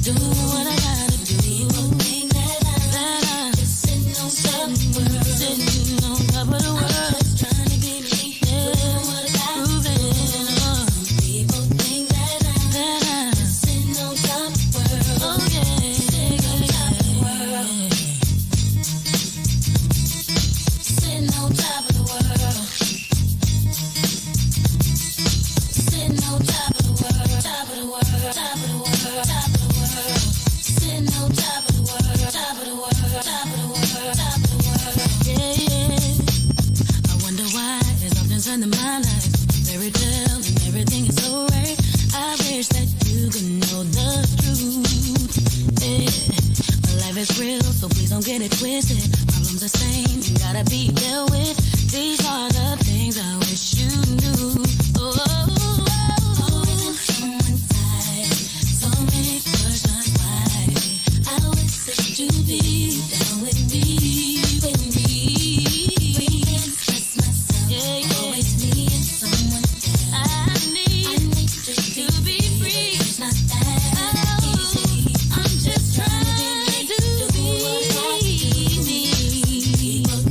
Do what I gotta do. People think that I'm just sitting on top of the world. Sitting on top of the world. I'm just trying to be me. Doing what I gotta do. People think that I'm just sitting on top of the world. Oh yeah, sitting on top of the world. Sitting on top of the world. Sitting on top of the world. Top of the world. Top of the world. Top of the world. Sitting on top of the world, top of the world, top of the world, top of the world. Yeah. I wonder why there's often sun in my life. Fairy tales and everything is so right. I wish that you could know the truth. Yeah. My life is real, so please don't get it twisted. Problems the same, you gotta be dealt with. These are the things I wish you knew. Oh. To be down with me, express myself, always need someone else. I need to be free. It's not that easy. I'm just trying to be me. People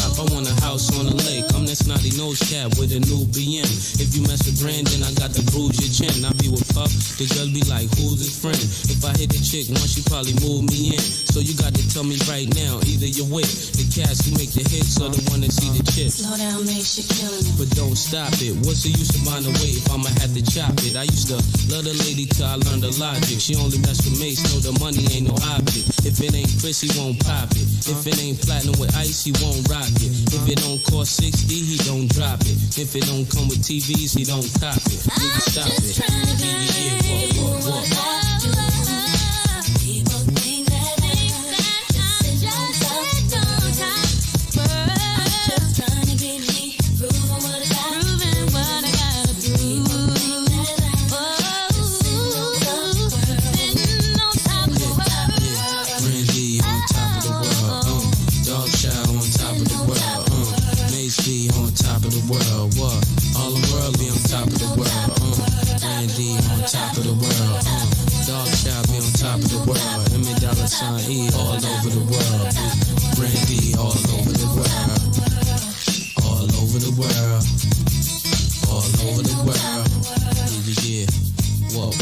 top. I want a house on the lake. I'm that snotty nose cat with a new BM. If you mess with Brandon, I got to bruise your chin. I be with Puff, the girl be like, who's his friend? If I hit the chick once, she probably move me in. So you got to tell me right now, either you're with the cats who make the hits or the one that see the chips. Slow down, makes you killing it. But don't stop it. What's the use of buying a wave? I'ma have to chop it. I used to love the lady till I learned the logic. She only mess with mates, know the money ain't no object. If it ain't Chris, he won't pop it. If it ain't platinum with ice, he won't rock it. If it don't cost 60, he don't drop it. If it don't come with TVs, he don't cop it. Nigga, stop it. E all over the world, Brandy all over the world, all over the world, all over the world. Did you get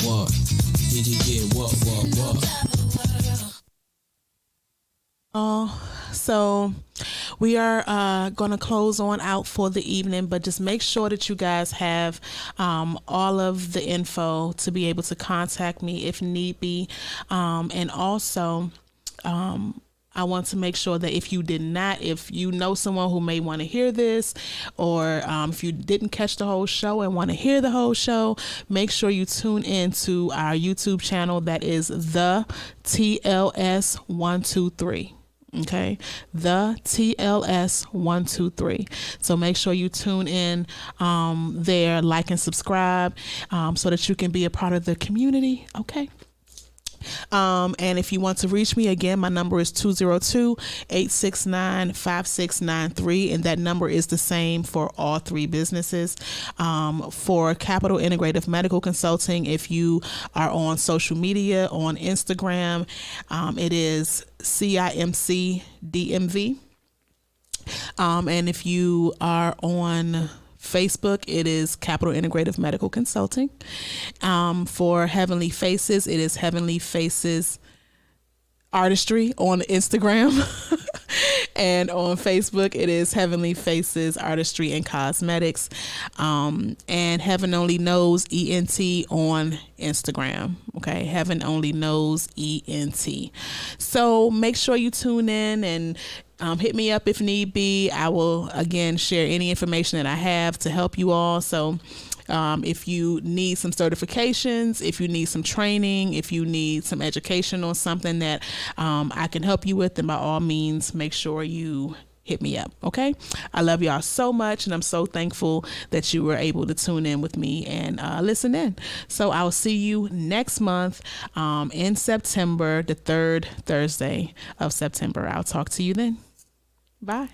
what? Did you get what? Oh, so we are going to close on out for the evening, but just make sure that you guys have all of the info to be able to contact me if need be. And also, I want to make sure that if you know someone who may want to hear this, or if you didn't catch the whole show and want to hear the whole show, make sure you tune in to our YouTube channel. That is the TLS 123. Okay, the TLS 123. So make sure you tune in there, like and subscribe, so that you can be a part of the community. Okay. And if you want to reach me again, my number is 202-869-5693, and that number is the same for all three businesses. For Capital Integrative Medical Consulting, if you are on social media, on Instagram, it is CIMC DMV. And if you are on Facebook, it is Capital Integrative Medical Consulting. For Heavenly Faces, it is Heavenly Faces Artistry on Instagram. And on Facebook, it is Heavenly Faces Artistry and Cosmetics. And Heaven Only Knows ENT on Instagram. Okay, Heaven Only Knows ENT. So make sure you tune in and hit me up if need be. I will, again, share any information that I have to help you all. So if you need some certifications, if you need some training, if you need some education on something that I can help you with, then by all means, make sure you hit me up. Okay. I love y'all so much, and I'm so thankful that you were able to tune in with me and listen in. So I'll see you next month in September, the third Thursday of September. I'll talk to you then. Bye.